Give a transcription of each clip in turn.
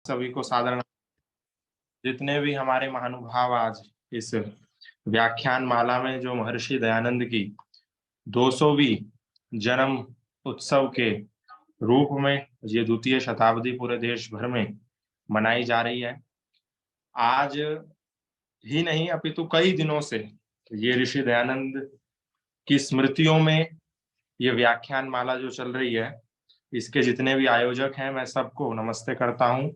सभी को सादर। जितने भी हमारे महानुभाव आज इस व्याख्यान माला में जो महर्षि दयानंद की 200वीं जन्म उत्सव के रूप में ये द्वितीय शताब्दी पूरे देश भर में मनाई जा रही है। आज ही नहीं अपितु कई दिनों से ये ऋषि दयानंद की स्मृतियों में ये व्याख्यान माला जो चल रही है, इसके जितने भी आयोजक हैं मैं सबको नमस्ते करता हूँ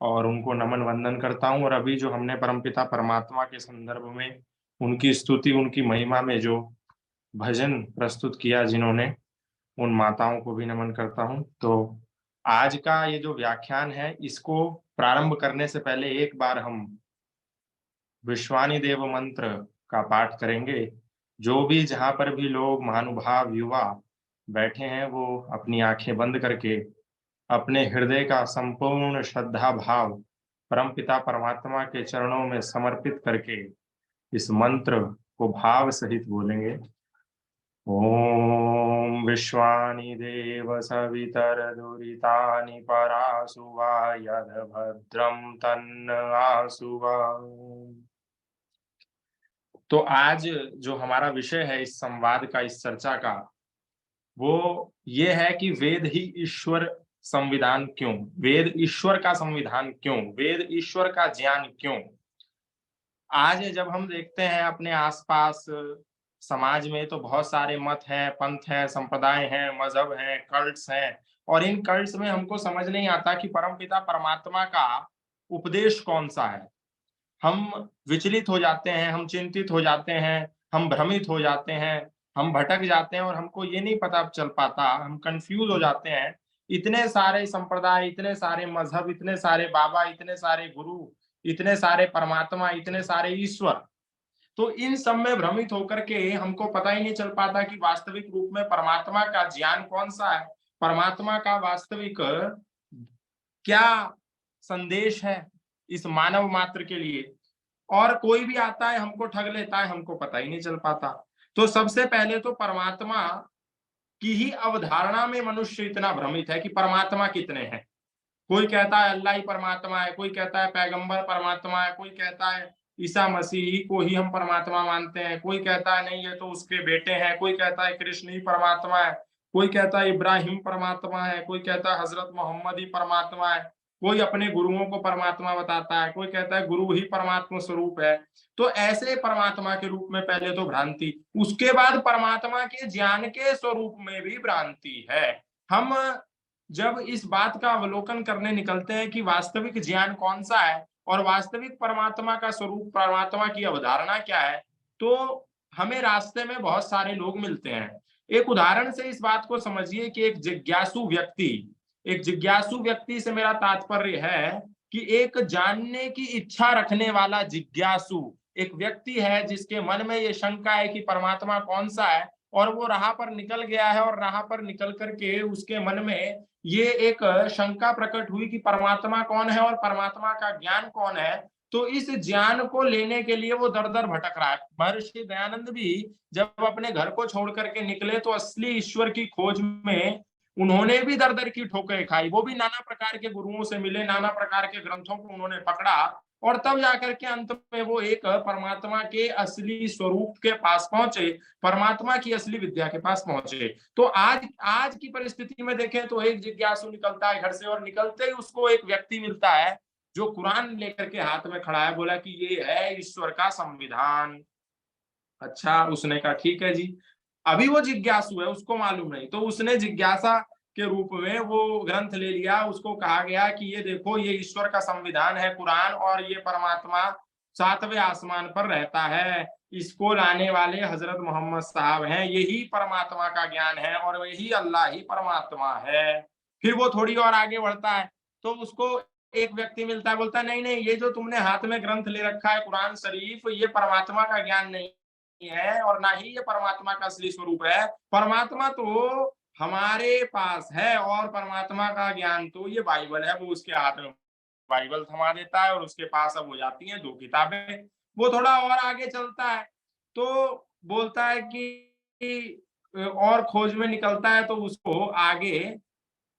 और उनको नमन वंदन करता हूँ। और अभी जो हमने परमपिता परमात्मा के संदर्भ में उनकी स्तुति, उनकी महिमा में जो भजन प्रस्तुत किया जिन्होंने, उन माताओं को भी नमन करता हूँ। तो आज का ये जो व्याख्यान है, इसको प्रारंभ करने से पहले एक बार हम विश्वानि देव मंत्र का पाठ करेंगे। जो भी जहाँ पर भी लोग महानुभाव युवा बैठे हैं, वो अपनी आंखें बंद करके अपने हृदय का संपूर्ण श्रद्धा भाव परमपिता परमात्मा के चरणों में समर्पित करके इस मंत्र को भाव सहित बोलेंगे। ओम विश्वानि देव सवितरदुरितानि परासुवा यद भद्रं तन्न आसुवा। तो आज जो हमारा विषय है इस संवाद का, इस चर्चा का, वो ये है कि वेद ही ईश्वर संविधान क्यों? वेद ईश्वर का संविधान क्यों? वेद ईश्वर का ज्ञान क्यों? आज जब हम देखते हैं अपने आसपास समाज में, तो बहुत सारे मत हैं, पंथ हैं, संप्रदाय हैं, मजहब हैं, कल्ट्स हैं, और इन कल्ट्स में हमको समझ नहीं आता कि परमपिता परमात्मा का उपदेश कौन सा है। हम विचलित हो जाते हैं, हम चिंतित हो जाते हैं, हम भ्रमित हो जाते हैं, हम भटक जाते हैं और हमको ये नहीं पता चल पाता, हम कंफ्यूज हो जाते हैं। इतने सारे संप्रदाय, इतने सारे मजहब, इतने सारे बाबा, इतने सारे गुरु, इतने सारे परमात्मा, इतने सारे ईश्वर, तो इन सब में भ्रमित होकर के हमको पता ही नहीं चल पाता कि वास्तविक रूप में परमात्मा का ज्ञान कौन सा है, परमात्मा का वास्तविक क्या संदेश है इस मानव मात्र के लिए। और कोई भी आता है हमको ठग लेता है, हमको पता ही नहीं चल पाता। तो सबसे पहले तो परमात्मा की ही अवधारणा में मनुष्य इतना भ्रमित है कि परमात्मा कितने हैं। कोई कहता है अल्लाह ही परमात्मा है, कोई कहता है पैगंबर परमात्मा है, कोई कहता है ईसा मसीह को ही हम परमात्मा मानते हैं, कोई कहता है नहीं ये तो उसके बेटे हैं, कोई कहता है कृष्ण ही परमात्मा है, कोई कहता है इब्राहिम परमात्मा है, कोई कहता है हजरत मोहम्मद ही परमात्मा है, कोई अपने गुरुओं को परमात्मा बताता है, कोई कहता है गुरु ही परमात्मा स्वरूप है। तो ऐसे परमात्मा के रूप में पहले तो भ्रांति, उसके बाद परमात्मा के ज्ञान के स्वरूप में भी भ्रांति है। हम जब इस बात का अवलोकन करने निकलते हैं कि वास्तविक ज्ञान कौन सा है और वास्तविक परमात्मा का स्वरूप, परमात्मा की अवधारणा क्या है, तो हमें रास्ते में बहुत सारे लोग मिलते हैं। एक उदाहरण से इस बात को समझिए कि एक जिज्ञासु व्यक्ति से मेरा तात्पर्य है कि एक जानने की इच्छा रखने वाला जिज्ञासु एक व्यक्ति है जिसके मन में ये शंका है कि परमात्मा कौन सा है, और वो राह पर निकल गया है और राह पर निकल करके उसके मन में ये एक शंका प्रकट हुई कि परमात्मा कौन है और परमात्मा का ज्ञान कौन है। तो इस ज्ञान को लेने के लिए वो दर दर भटक रहा है। महर्षि दयानंद भी जब अपने घर को छोड़ करके निकले तो असली ईश्वर की खोज में उन्होंने भी दर दर की ठोकरें खाई। वो भी नाना प्रकार के गुरुओं से मिले, नाना प्रकार के ग्रंथों को उन्होंने पकड़ा और तब जाकर के अंत में वो एक परमात्मा के असली स्वरूप के पास पहुंचे, परमात्मा की असली विद्या के पास पहुंचे। तो आज आज की परिस्थिति में देखें तो एक जिज्ञासु निकलता है घर से और निकलते ही उसको एक व्यक्ति मिलता है जो कुरान लेकर के हाथ में खड़ा है, बोला कि ये है ईश्वर का संविधान। अच्छा, उसने कहा ठीक है जी। अभी वो जिज्ञासु है, उसको मालूम नहीं, तो उसने जिज्ञासा के रूप में वो ग्रंथ ले लिया। उसको कहा गया कि ये देखो, ये ईश्वर का संविधान है कुरान, और ये परमात्मा सातवें आसमान पर रहता है, इसको लाने वाले हजरत मोहम्मद साहब हैं, यही परमात्मा का ज्ञान है और यही अल्लाह ही परमात्मा है। फिर वो थोड़ी और आगे बढ़ता है तो उसको एक व्यक्ति मिलता है, बोलता है नहीं नहीं, ये जो तुमने हाथ में ग्रंथ ले रखा है कुरान शरीफ, ये परमात्मा का ज्ञान नहीं है और ना ही ये परमात्मा का असली स्वरूप है। परमात्मा तो हमारे पास है और परमात्मा का ज्ञान तो ये बाइबल है। वो उसके हाथ में बाइबल थमा देता है और उसके पास अब हो जाती हैं दो किताबें। वो थोड़ा और आगे चलता है तो बोलता है कि और खोज में निकलता है तो उसको आगे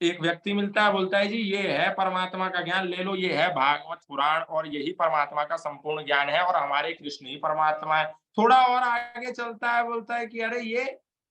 एक व्यक्ति मिलता है, बोलता है जी ये है परमात्मा का ज्ञान, ले लो, ये है भागवत पुराण और यही परमात्मा का संपूर्ण ज्ञान है और हमारे कृष्ण ही परमात्मा है। थोड़ा और आगे चलता है, बोलता है कि अरे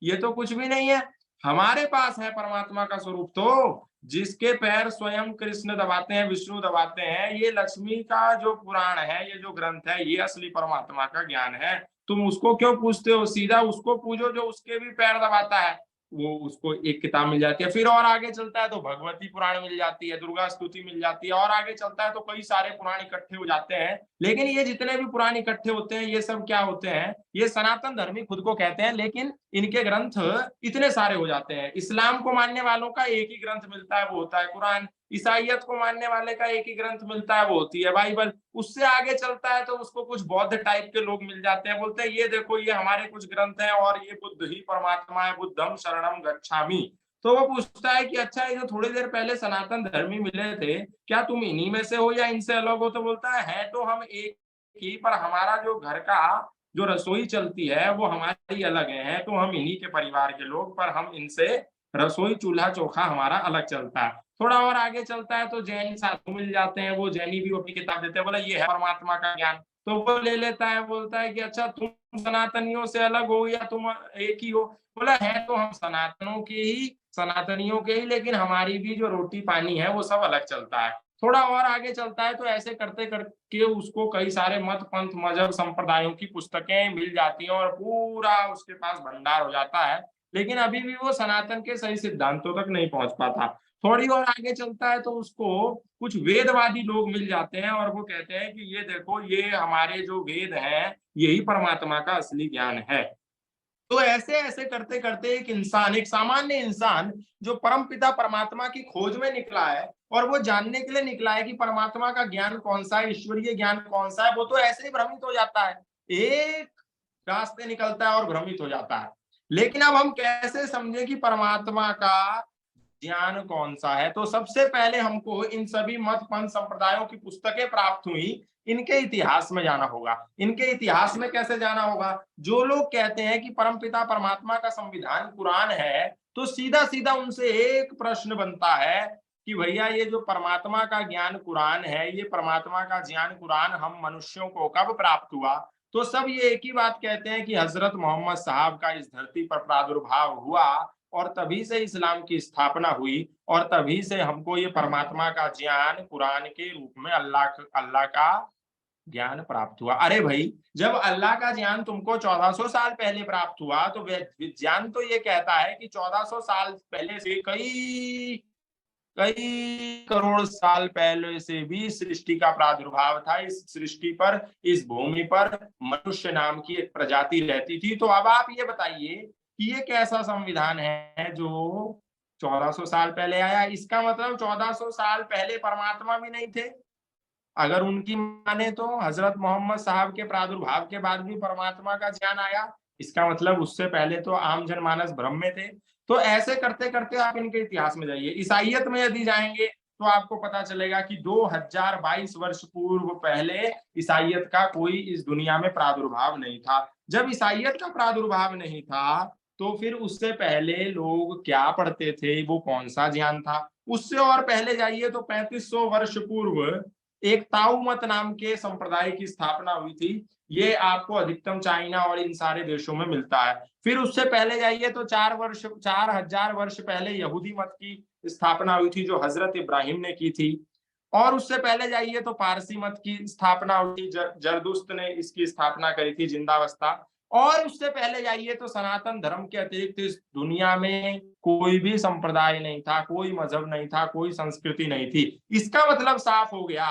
ये तो कुछ भी नहीं है, हमारे पास है परमात्मा का स्वरूप तो, जिसके पैर स्वयं कृष्ण दबाते हैं, विष्णु दबाते हैं, ये लक्ष्मी का जो पुराण है, ये जो ग्रंथ है, ये असली परमात्मा का ज्ञान है। तुम उसको क्यों पूछते हो, सीधा उसको पूजो जो उसके भी पैर दबाता है। वो उसको एक किताब मिल जाती है। फिर और आगे चलता है तो भगवती पुराण मिल जाती है, दुर्गा स्तुति मिल जाती है, और आगे चलता है तो कई सारे पुराण इकट्ठे हो जाते हैं। लेकिन ये जितने भी पुराण इकट्ठे होते हैं, ये सब क्या होते हैं, ये सनातन धर्मी खुद को कहते हैं, लेकिन इनके ग्रंथ इतने सारे हो जाते हैं। इस्लाम को मानने वालों का एक ही ग्रंथ मिलता है, वो होता है कुरान। ईसाइयत को मानने वाले का एक ही ग्रंथ मिलता है, वो होती है बाइबल। उससे आगे चलता है तो उसको कुछ बौद्ध टाइप के लोग मिल जाते हैं, बोलते हैं ये देखो ये हमारे कुछ ग्रंथ हैं और ये बुद्ध ही परमात्मा है, बुद्धम शरणम गच्छामि। तो वो पूछता है कि अच्छा, ये जो थोड़ी देर पहले सनातन धर्मी मिले थे, क्या तुम इन्हीं में से हो या इनसे अलग हो? तो बोलता है तो हम एक ही, पर हमारा जो घर का जो रसोई चलती है वो हमारी अलग है, तो हम इन्हीं के परिवार के लोग, पर हम इनसे रसोई चूल्हा चोखा हमारा अलग चलता है। थोड़ा और आगे चलता है तो जैन साधु मिल जाते हैं, वो जैनी भी अपनी किताब देते हैं, बोला ये है परमात्मा का ज्ञान। तो वो ले लेता है, बोलता है कि अच्छा तुम सनातनियों से अलग हो या तुम एक ही हो? बोला है तो हम सनातनों के ही, सनातनियों के ही, लेकिन हमारी भी जो रोटी पानी है वो सब अलग चलता है। थोड़ा और आगे चलता है तो ऐसे करते करके उसको कई सारे मत पंथ मजहब संप्रदायों की पुस्तकें मिल जाती हैं और पूरा उसके पास भंडार हो जाता है, लेकिन अभी भी वो सनातन के सही सिद्धांतों तक नहीं पहुंच पाता। थोड़ी और आगे चलता है तो उसको कुछ वेदवादी लोग मिल जाते हैं और वो कहते हैं कि ये देखो ये हमारे जो वेद हैं, यही परमात्मा का असली ज्ञान है। तो ऐसे ऐसे करते करते एक इंसान, एक सामान्य इंसान जो परमपिता परमात्मा की खोज में निकला है और वो जानने के लिए निकला है कि परमात्मा का ज्ञान कौन सा है, ईश्वरीय ज्ञान कौन सा है, वो तो ऐसे ही भ्रमित हो जाता है, एक रास्ते निकलता है और भ्रमित हो जाता है। लेकिन अब हम कैसे समझे कि परमात्मा का ज्ञान कौन सा है? तो सबसे पहले हमको इन सभी मत पंथ संप्रदायों की पुस्तकें प्राप्त हुई, इनके इतिहास में जाना होगा। इनके इतिहास में कैसे जाना होगा? जो लोग कहते हैं कि परमपिता परमात्मा का संविधान कुरान है, तो सीधा सीधा उनसे एक प्रश्न बनता है कि भैया ये जो परमात्मा का ज्ञान कुरान है, ये परमात्मा का ज्ञान कुरान हम मनुष्यों को कब प्राप्त हुआ? तो सब ये एक ही बात कहते हैं कि हजरत मोहम्मद साहब का इस धरती पर प्रादुर्भाव हुआ और तभी से इस्लाम की स्थापना हुई और तभी से हमको ये परमात्मा का ज्ञान कुरान के रूप में अल्लाह का ज्ञान प्राप्त हुआ। अरे भाई, जब अल्लाह का ज्ञान तुमको 1400 साल पहले प्राप्त हुआ तो विज्ञान तो ये कहता है कि 1400 साल पहले से कई कई करोड़ साल पहले से भी सृष्टि का प्रादुर्भाव था। इस सृष्टि पर, इस भूमि पर मनुष्य नाम की एक प्रजाति रहती थी। तो अब आप ये बताइए कि ये कैसा संविधान है जो 1400 साल पहले आया? इसका मतलब 1400 साल पहले परमात्मा भी नहीं थे। अगर उनकी माने तो हजरत मोहम्मद साहब के प्रादुर्भाव के बाद भी परमात्मा का ज्ञान आया, इसका मतलब उससे पहले तो आम जनमानस भ्रम में थे। तो ऐसे करते करते आप इनके इतिहास में जाइए। ईसाइयत में यदि जाएंगे तो आपको पता चलेगा कि 2022 वर्ष पूर्व पहले ईसाइयत का कोई इस दुनिया में प्रादुर्भाव नहीं था। जब ईसाइयत का प्रादुर्भाव नहीं था तो फिर उससे पहले लोग क्या पढ़ते थे, वो कौन सा ज्ञान था? उससे और पहले जाइए तो 3500 वर्ष पूर्व एक ताऊ मत नाम के संप्रदाय की स्थापना हुई थी। ये आपको अधिकतम चाइना और इन सारे देशों में मिलता है। फिर उससे पहले जाइए तो 4000 वर्ष पहले यहूदी मत की स्थापना हुई थी जो हजरत इब्राहिम ने की थी। और उससे पहले जाइए तो पारसी मत की स्थापना हुई थी, जरदुश्त ने इसकी स्थापना करी थी जिंदावस्था। और उससे पहले जाइए तो सनातन धर्म के अतिरिक्त इस दुनिया में कोई भी संप्रदाय नहीं था, कोई मजहब नहीं था, कोई संस्कृति नहीं थी। इसका मतलब साफ हो गया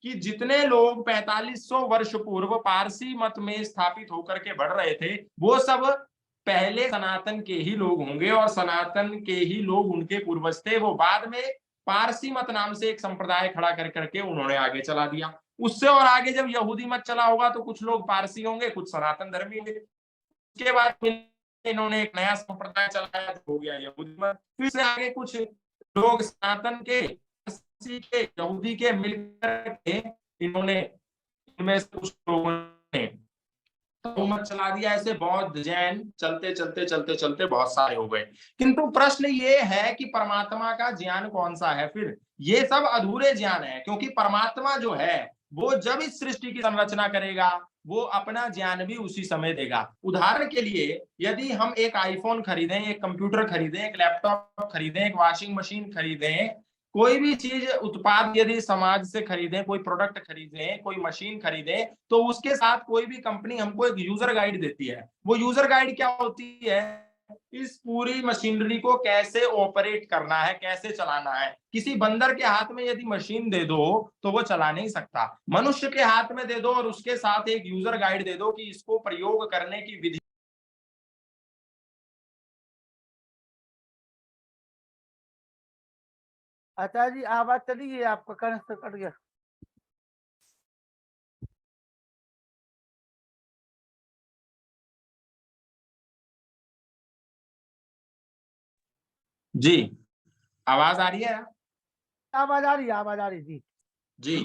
कि जितने लोग 4500 वर्ष पूर्व पारसी मत में स्थापित होकर के बढ़ रहे थे, वो सब पहले सनातन के ही लोग होंगे और सनातन के ही लोग उनके पूर्वज थे। वो बाद में पारसी मत नाम से एक संप्रदाय खड़ा कर करके उन्होंने आगे चला दिया। उससे और आगे जब यहूदी मत चला होगा तो कुछ लोग पारसी होंगे, कुछ सनातन धर्मी होंगे। उसके बाद इन्होंने एक नया संप्रदाय चलाया जो हो गया यहूदी मत। फिर से आगे कुछ लोग सनातन के, पारसी के, यहूदी के मिलकर के इन्होंने, इनमें से कुछ लोगों ने बहुमत चला दिया, ऐसे बौद्ध जैन चलते चलते चलते चलते बहुत सारे हो गए। किंतु प्रश्न ये है कि परमात्मा का ज्ञान कौन सा है फिर? ये सब अधूरे ज्ञान है, क्योंकि परमात्मा जो है वो जब इस सृष्टि की संरचना करेगा वो अपना ज्ञान भी उसी समय देगा। उदाहरण के लिए यदि हम एक आईफोन खरीदें, एक कंप्यूटर खरीदें, एक लैपटॉप खरीदें, एक वॉशिंग मशीन खरीदें, कोई भी चीज उत्पाद यदि समाज से खरीदें, कोई प्रोडक्ट खरीदें, कोई मशीन खरीदें, तो उसके साथ कोई भी कंपनी हमको एक यूजर गाइड देती है। वो यूजर गाइड क्या होती है? इस पूरी मशीनरी को कैसे ऑपरेट करना है, कैसे चलाना है। किसी बंदर के हाथ में यदि मशीन दे दो तो वो चला नहीं सकता। मनुष्य के हाथ में दे दो और उसके साथ एक यूजर गाइड दे दो कि इसको प्रयोग करने की विधि। अच्छा जी, आवाज चली गई, आपका कनेक्शन कट गया। जी, आवाज आ रही है? आवाज आ रही है, आवाज आ रही जी। जी,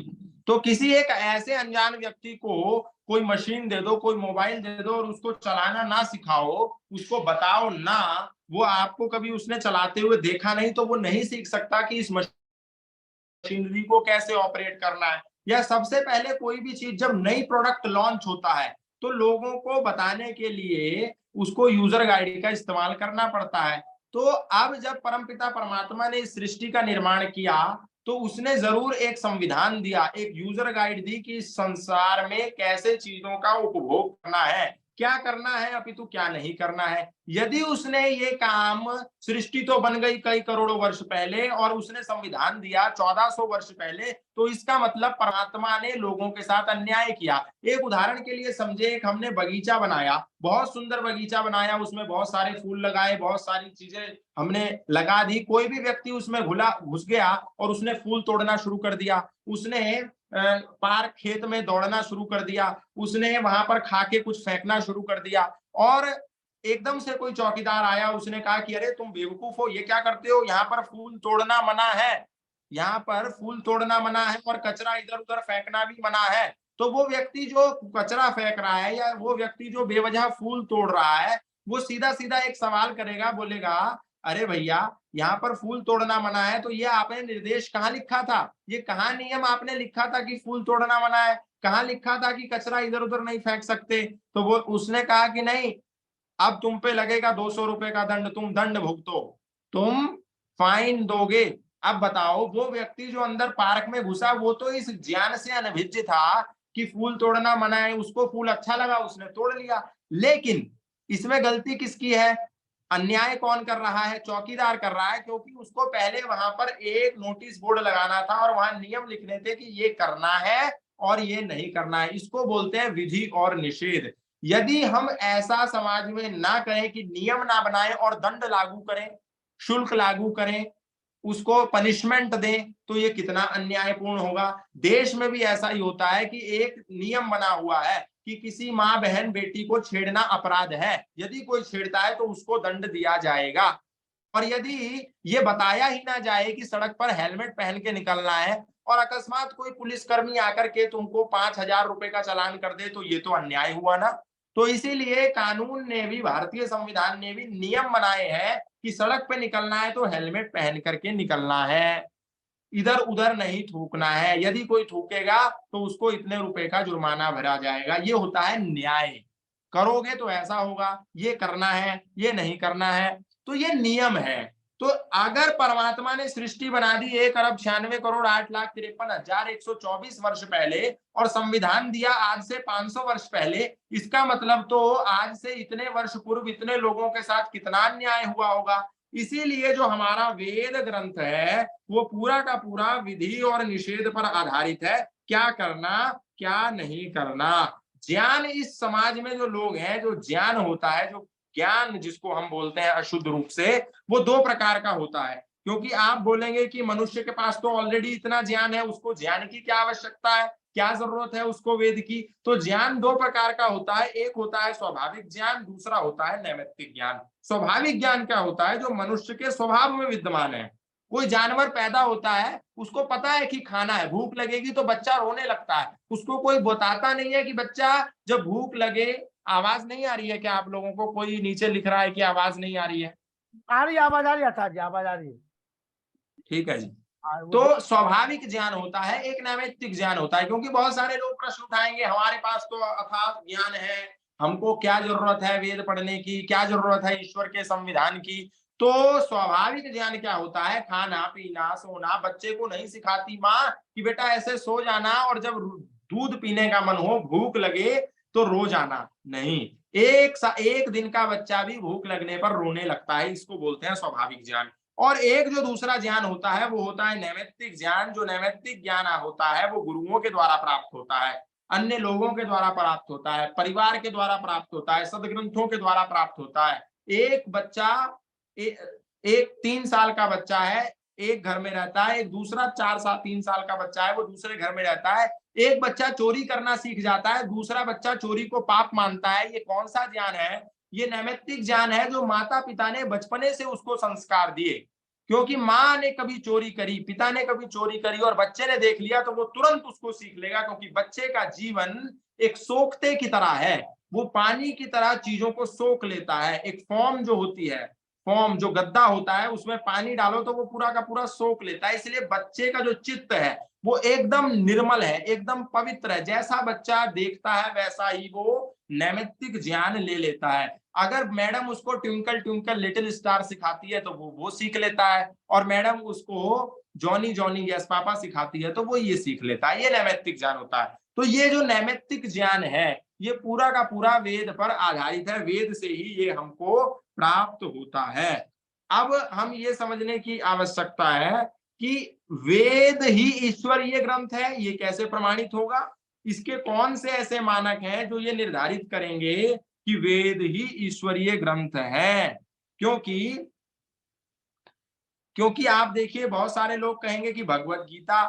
तो किसी एक ऐसे अनजान व्यक्ति को कोई मशीन दे दो, कोई मोबाइल दे दो और उसको चलाना ना सिखाओ, उसको बताओ ना, वो आपको कभी उसने चलाते हुए देखा नहीं, तो वो नहीं सीख सकता कि इस मशीनरी को कैसे ऑपरेट करना है। या सबसे पहले कोई भी चीज जब नई प्रोडक्ट लॉन्च होता है तो लोगों को बताने के लिए उसको यूजर गाइड का इस्तेमाल करना पड़ता है। तो अब जब परमपिता परमात्मा ने इस सृष्टि का निर्माण किया तो उसने जरूर एक संविधान दिया, एक यूजर गाइड दी कि इस संसार में कैसे चीजों का उपभोग करना है, क्या करना है अपितु क्या नहीं करना है। यदि उसने ये काम, सृष्टि तो बन गई कई करोड़ों वर्ष पहले और उसने संविधान दिया 1400 वर्ष पहले, तो इसका मतलब परमात्मा ने लोगों के साथ अन्याय किया। एक उदाहरण के लिए समझे, एक हमने बगीचा बनाया, बहुत सुंदर बगीचा बनाया, उसमें बहुत सारे फूल लगाए, बहुत सारी चीजें हमने लगा दी। कोई भी व्यक्ति उसमें घुस गया और उसने फूल तोड़ना शुरू कर दिया, उसने पार्क खेत में दौड़ना शुरू कर दिया, उसने वहां पर खा के कुछ फेंकना शुरू कर दिया और एकदम से कोई चौकीदार आया, उसने कहा कि अरे तुम बेवकूफ हो, ये क्या करते हो, यहाँ पर फूल तोड़ना मना है, यहाँ पर फूल तोड़ना मना है और कचरा इधर उधर फेंकना भी मना है। तो वो व्यक्ति जो कचरा फेंक रहा है या वो व्यक्ति जो बेवजह फूल तोड़ रहा है, वो सीधा सीधा एक सवाल करेगा, बोलेगा अरे भैया, यहाँ पर फूल तोड़ना मना है, तो ये आपने निर्देश कहाँ लिखा था, ये कहाँ नियम आपने लिखा था कि फूल तोड़ना मना है, कहाँ लिखा था कि कचरा इधर उधर नहीं फेंक सकते। तो वो उसने कहा कि नहीं, अब तुम पे लगेगा 200 रुपए का दंड, तुम दंड भुगतो, तुम फाइन दोगे। अब बताओ, वो व्यक्ति जो अंदर पार्क में घुसा वो तो इस ज्ञान से अनभिज्ञ था कि फूल तोड़ना मना है, उसको फूल अच्छा लगा, उसने तोड़ लिया। लेकिन इसमें गलती किसकी है? अन्याय कौन कर रहा है? चौकीदार कर रहा है, क्योंकि उसको पहले वहां पर एक नोटिस बोर्ड लगाना था और वहां नियम लिखने थे कि ये करना है और ये नहीं करना है। इसको बोलते हैं विधि और निषेध। यदि हम ऐसा समाज में ना करें कि नियम ना बनाएं और दंड लागू करें, शुल्क लागू करें, उसको पनिशमेंट दें, तो ये कितना अन्यायपूर्ण होगा। देश में भी ऐसा ही होता है कि एक नियम बना हुआ है कि किसी माँ बहन बेटी को छेड़ना अपराध है, यदि कोई छेड़ता है तो उसको दंड दिया जाएगा। और यदि ये बताया ही ना जाए कि सड़क पर हेलमेट पहन के निकलना है और अकस्मात कोई पुलिसकर्मी आकर के तुमको 5,000 रुपए का चालान कर दे, तो ये तो अन्याय हुआ ना। तो इसीलिए कानून ने भी, भारतीय संविधान ने भी नियम बनाए हैं कि सड़क पे निकलना है तो हेलमेट पहन करके निकलना है, इधर उधर नहीं थूकना है, यदि कोई थूकेगा तो उसको इतने रुपए का जुर्माना भरा जाएगा। ये होता है न्याय। करोगे तो ऐसा होगा, ये करना है, ये नहीं करना है, तो ये नियम है। तो अगर परमात्मा ने सृष्टि बना दी 1,96,08,53,124 वर्ष पहले और संविधान दिया आज से 500 वर्ष पहले, इसका मतलब तो आज से इतने वर्ष पूर्व इतने लोगों के साथ कितना अन्याय हुआ होगा। इसीलिए जो हमारा वेद ग्रंथ है वो पूरा का पूरा विधि और निषेध पर आधारित है, क्या करना क्या नहीं करना। ज्ञान, इस समाज में जो लोग हैं, जो ज्ञान होता है, जो ज्ञान जिसको हम बोलते हैं अशुद्ध रूप से, वो दो प्रकार का होता है। क्योंकि आप बोलेंगे कि मनुष्य के पास तो ऑलरेडी इतना ज्ञान है, उसको ज्ञान की क्या आवश्यकता है, क्या जरूरत है उसको वेद की। तो ज्ञान दो प्रकार का होता है, एक होता है स्वाभाविक ज्ञान, दूसरा होता है नैमित्तिक ज्ञान। स्वाभाविक ज्ञान क्या होता है? जो मनुष्य के स्वभाव में विद्यमान है। कोई जानवर पैदा होता है, उसको पता है कि खाना है, भूख लगेगी तो बच्चा रोने लगता है, उसको कोई बताता नहीं है कि बच्चा जब भूख लगे आवाज नहीं आ रही है क्या आप लोगों को? कोई नीचे लिख रहा है कि आवाज नहीं आ रही है? आ रही है, आवाज आ रही है अर्थात जी, आवाज आ रही है। ठीक है जी। वो तो स्वाभाविक ज्ञान होता है, एक नैमित्तिक ज्ञान होता है, क्योंकि बहुत सारे लोग प्रश्न उठाएंगे, हमारे पास तो अथाह ज्ञान है, हमको क्या जरूरत है वेद पढ़ने की, क्या जरूरत है ईश्वर के संविधान की। तो स्वाभाविक ज्ञान क्या होता है? खाना पीना सोना। बच्चे को नहीं सिखाती माँ कि बेटा ऐसे सो जाना, और जब दूध पीने का मन हो, भूख लगे तो रो जाना। नहीं, एक दिन का बच्चा भी भूख लगने पर रोने लगता है, इसको बोलते हैं स्वाभाविक ज्ञान। और एक जो दूसरा ज्ञान होता है वो होता है नैमित्तिक ज्ञान। जो नैमित्तिक ज्ञान होता है वो गुरुओं के द्वारा प्राप्त होता है, अन्य लोगों के द्वारा प्राप्त होता है, परिवार के द्वारा प्राप्त होता है, सदग्रंथों के द्वारा प्राप्त होता है। एक बच्चा एक 3 साल का बच्चा है, एक घर में रहता है, एक दूसरा 3 साल का बच्चा है, वो दूसरे घर में रहता है। एक बच्चा चोरी करना सीख जाता है, दूसरा बच्चा चोरी को पाप मानता है। ये कौन सा ज्ञान है? ये नैमित्तिक ज्ञान है, जो माता पिता ने बचपने से उसको संस्कार दिए। क्योंकि माँ ने कभी चोरी करी, पिता ने कभी चोरी करी और बच्चे ने देख लिया तो वो तुरंत उसको सीख लेगा, क्योंकि बच्चे का जीवन एक सोखते की तरह है। वो पानी की तरह चीजों को सोख लेता है। एक फॉर्म जो होती है, फॉर्म जो गद्दा होता है, उसमें पानी डालो तो वो पूरा का पूरा सोख लेता है। इसलिए बच्चे का जो चित्त है वो एकदम निर्मल है, एकदम पवित्र है। जैसा बच्चा देखता है वैसा ही वो नैमित्तिक ज्ञान ले लेता है। अगर मैडम उसको ट्विंकल ट्विंकल लिटिल स्टार सिखाती है तो वो सीख लेता है, और मैडम उसको जॉनी जॉनी यस पापा सिखाती है तो वो ये सीख लेता है। ये नैमित्तिक ज्ञान होता है। तो ये जो नैमित्तिक ज्ञान है ये पूरा का पूरा वेद पर आधारित है, वेद से ही ये हमको प्राप्त होता है। अब हम ये समझने की आवश्यकता है कि वेद ही ईश्वरीय ग्रंथ है, ये कैसे प्रमाणित होगा? इसके कौन से ऐसे मानक हैं जो ये निर्धारित करेंगे कि वेद ही ईश्वरीय ग्रंथ है? क्योंकि क्योंकि आप देखिए बहुत सारे लोग कहेंगे कि भगवत गीता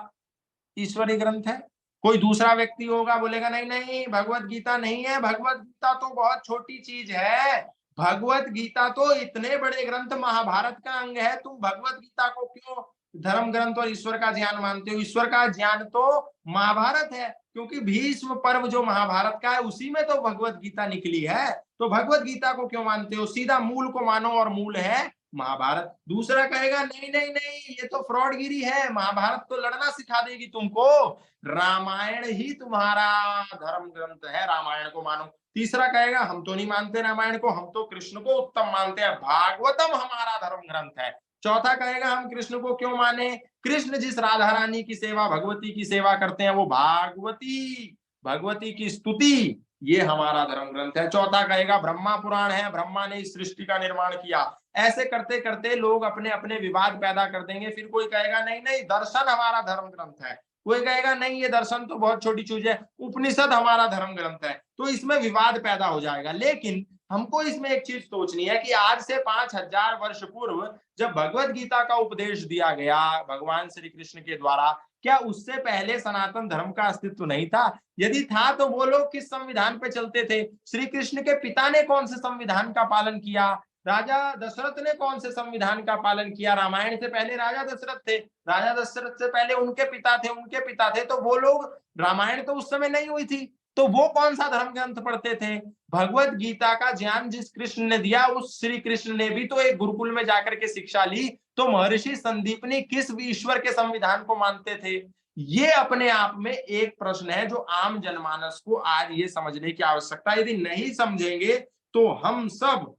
ईश्वरीय ग्रंथ है। कोई दूसरा व्यक्ति होगा बोलेगा नहीं नहीं भगवत गीता नहीं है, भगवत गीता तो बहुत छोटी चीज है, भगवत गीता तो इतने बड़े ग्रंथ महाभारत का अंग है, तुम भगवत गीता को क्यों धर्म ग्रंथ और ईश्वर का ज्ञान मानते हो? ईश्वर का ज्ञान तो महाभारत है, क्योंकि भीष्म पर्व जो महाभारत का है उसी में तो भगवत गीता निकली है। तो भगवत गीता को क्यों मानते हो? सीधा मूल को मानो, और मूल है महाभारत। दूसरा कहेगा नहीं नहीं नहीं ये तो फ्रॉडगिरी है, महाभारत तो लड़ना सिखा देगी तुमको, रामायण ही तुम्हारा धर्म ग्रंथ है, रामायण को मानो। तीसरा कहेगा हम तो नहीं मानते रामायण को, हम तो कृष्ण को उत्तम मानते हैं, भागवतम हमारा धर्म ग्रंथ है। चौथा कहेगा हम कृष्ण को क्यों माने? कृष्ण जिस राधा रानी की सेवा, भगवती की सेवा करते हैं वो भागवती, भगवती की स्तुति, ये हमारा धर्म ग्रंथ है। चौथा कहेगा ब्रह्मा पुराण है, ब्रह्मा ने इस सृष्टि का निर्माण किया। ऐसे करते करते लोग अपने अपने विवाद पैदा कर देंगे। फिर कोई कहेगा नहीं नहीं दर्शन हमारा धर्म ग्रंथ है, कोई कहेगा नहीं ये दर्शन तो बहुत छोटी चीज है, उपनिषद हमारा धर्म ग्रंथ है। तो इसमें विवाद पैदा हो जाएगा। लेकिन हमको इसमें एक चीज सोचनी है कि आज से 5000 वर्ष पूर्व जब भगवत गीता का उपदेश दिया गया भगवान श्री कृष्ण के द्वारा, क्या उससे पहले सनातन धर्म का अस्तित्व नहीं था? यदि था तो वो लोग किस संविधान पे चलते थे? श्री कृष्ण के पिता ने कौन से संविधान का पालन किया? राजा दशरथ ने कौन से संविधान का पालन किया? रामायण से पहले राजा दशरथ थे, राजा दशरथ से पहले उनके पिता थे, उनके पिता थे, तो वो लोग, रामायण तो उस समय नहीं हुई थी, तो वो कौन सा धर्म ग्रंथ पढ़ते थे? भगवत गीता का ज्ञान जिस कृष्ण ने दिया उस श्री कृष्ण ने भी तो एक गुरुकुल में जाकर के शिक्षा ली। तो महर्षि संदीपनी किस ईश्वर के संविधान को मानते थे? ये अपने आप में एक प्रश्न है जो आम जनमानस को आज ये समझने की आवश्यकता है। यदि नहीं समझेंगे तो हम सब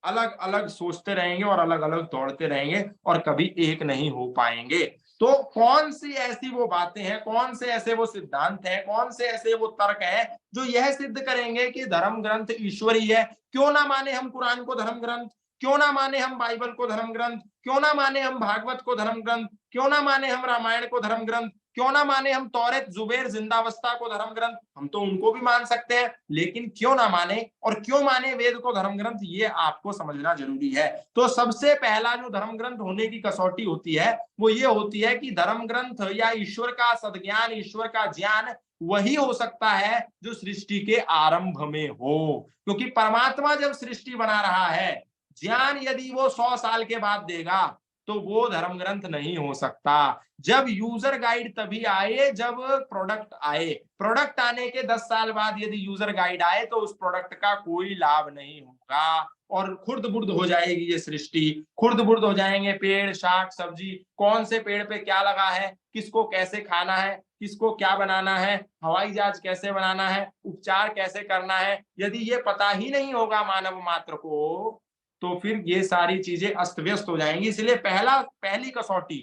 अलग अलग सोचते रहेंगे और अलग अलग दौड़ते रहेंगे और कभी एक नहीं हो पाएंगे। तो कौन सी ऐसी वो बातें हैं, कौन से ऐसे वो सिद्धांत हैं, कौन से ऐसे वो तर्क हैं जो यह सिद्ध करेंगे कि धर्म ग्रंथ ईश्वरीय है? क्यों ना माने हम कुरान को धर्म ग्रंथ, क्यों ना माने हम बाइबल को धर्म ग्रंथ, क्यों ना माने हम भागवत को धर्म ग्रंथ, क्यों ना माने हम रामायण को धर्म ग्रंथ, क्यों ना माने हम तौरेत जुबेर जिंदावस्था को धर्म ग्रंथ, हम तो उनको भी मान सकते हैं, लेकिन क्यों ना माने और क्यों माने वेद को धर्म ग्रंथ, ये आपको समझना जरूरी है। तो सबसे पहला जो धर्म ग्रंथ होने की कसौटी होती है वो ये होती है कि धर्म ग्रंथ या ईश्वर का सद्ज्ञान, ईश्वर का ज्ञान वही हो सकता है जो सृष्टि के आरंभ में हो। क्योंकि परमात्मा जब सृष्टि बना रहा है, ज्ञान यदि वो 100 साल के बाद देगा तो वो धर्म ग्रंथ नहीं हो सकता। जब यूजर गाइड तभी आए जब प्रोडक्ट आए। प्रोडक्ट आने के 10 साल बाद यदि यूजर गाइड आए तो उस प्रोडक्ट का कोई लाभ नहीं होगा और खुर्द बुर्द हो जाएगी ये सृष्टि। खुर्द बुर्द हो जाएंगे पेड़, शाक, सब्जी, कौन से पेड़ पे क्या लगा है, किसको कैसे खाना है, किसको क्या बनाना है, हवाई जहाज कैसे बनाना है, उपचार कैसे करना है, यदि ये पता ही नहीं होगा मानव मात्र को तो फिर ये सारी चीजें अस्त व्यस्त हो जाएंगी। इसलिए पहली कसौटी,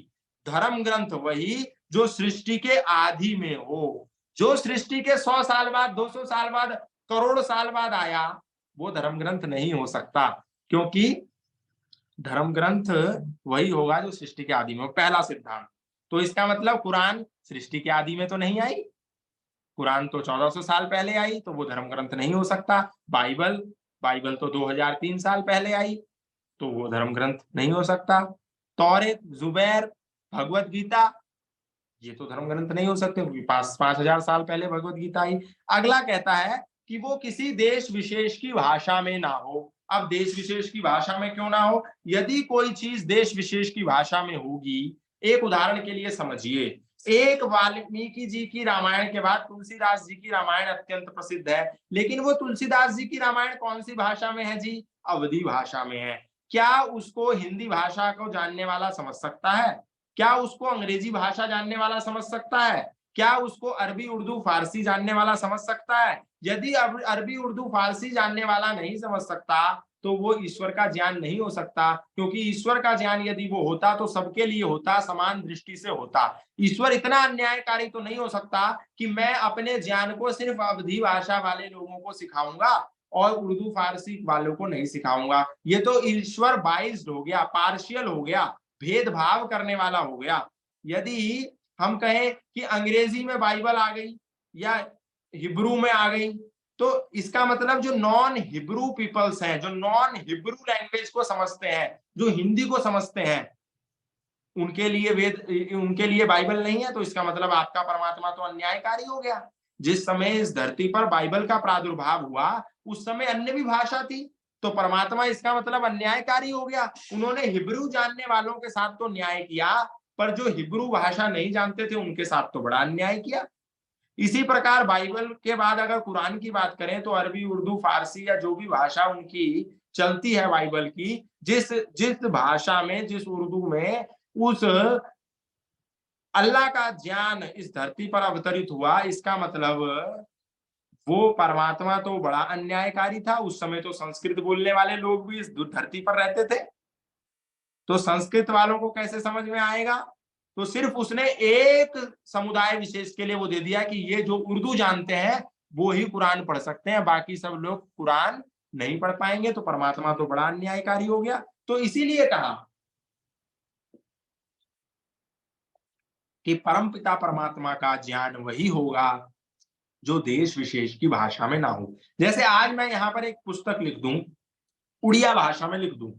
धर्म ग्रंथ वही जो सृष्टि के आदि में हो। जो सृष्टि के 100 साल बाद, 200 साल बाद, करोड़ साल बाद आया, वो धर्म ग्रंथ नहीं हो सकता। क्योंकि धर्म ग्रंथ वही होगा जो सृष्टि के आदि में हो, पहला सिद्धांत। तो इसका मतलब कुरान सृष्टि के आदि में तो नहीं आई। कुरान तो 1400 साल पहले आई, तो वो धर्म ग्रंथ नहीं हो सकता। बाइबल बाइबल तो 2003 साल पहले आई, तो वो धर्म ग्रंथ नहीं हो सकता। तौरेत, जुबैर, भगवत गीता, ये तो धर्म ग्रंथ नहीं हो सकते क्योंकि 5000 साल पहले भगवत गीता आई। अगला कहता है कि वो किसी देश विशेष की भाषा में ना हो। अब देश विशेष की भाषा में क्यों ना हो? यदि कोई चीज देश विशेष की भाषा में होगी, एक उदाहरण के लिए समझिए, एक वाल्मीकि जी की रामायण के बाद तुलसीदास जी की रामायण अत्यंत प्रसिद्ध है, लेकिन वो तुलसीदास जी की रामायण कौन सी भाषा में है जी? अवधी भाषा में है। क्या उसको हिंदी भाषा को जानने वाला समझ सकता है? क्या उसको अंग्रेजी भाषा जानने वाला समझ सकता है? क्या उसको अरबी, उर्दू, फारसी जानने वाला समझ सकता है? यदि अरबी, उर्दू, फारसी जानने वाला नहीं समझ सकता तो वो ईश्वर का ज्ञान नहीं हो सकता। क्योंकि ईश्वर का ज्ञान यदि वो होता तो सबके लिए होता, समान दृष्टि से होता। ईश्वर इतना अन्यायकारी तो नहीं हो सकता कि मैं अपने ज्ञान को सिर्फ अवधी भाषा वाले लोगों को सिखाऊंगा और उर्दू, फारसी वालों को नहीं सिखाऊंगा। ये तो ईश्वर बाइज्ड हो गया, पार्शियल हो गया, भेदभाव करने वाला हो गया। यदि हम कहें कि अंग्रेजी में बाइबल आ गई या हिब्रू में आ गई, तो इसका मतलब जो नॉन हिब्रू पीपल्स हैं, जो नॉन हिब्रू लैंग्वेज को समझते हैं, जो हिंदी को समझते हैं, उनके लिए बाइबल नहीं है। तो इसका मतलब आपका परमात्मा तो अन्यायकारी हो गया। जिस समय इस धरती पर बाइबल का प्रादुर्भाव हुआ उस समय अन्य भी भाषा थी, तो परमात्मा इसका मतलब अन्यायकारी हो गया। उन्होंने हिब्रू जानने वालों के साथ तो न्याय किया, पर जो हिब्रू भाषा नहीं जानते थे उनके साथ तो बड़ा अन्याय किया। इसी प्रकार बाइबल के बाद अगर कुरान की बात करें तो अरबी, उर्दू, फारसी या जो भी भाषा उनकी चलती है बाइबल की, जिस जिस भाषा में, जिस उर्दू में उस अल्लाह का ज्ञान इस धरती पर अवतरित हुआ, इसका मतलब वो परमात्मा तो बड़ा अन्यायकारी था। उस समय तो संस्कृत बोलने वाले लोग भी इस धरती पर रहते थे, तो संस्कृत वालों को कैसे समझ में आएगा? तो सिर्फ उसने एक समुदाय विशेष के लिए वो दे दिया कि ये जो उर्दू जानते हैं वो ही कुरान पढ़ सकते हैं, बाकी सब लोग कुरान नहीं पढ़ पाएंगे। तो परमात्मा तो बड़ा अन्यायकारी हो गया। तो इसीलिए कहा कि परमपिता परमात्मा का ज्ञान वही होगा जो देश विशेष की भाषा में ना हो। जैसे आज मैं यहाँ पर एक पुस्तक लिख दूं, उड़िया भाषा में लिख दूं,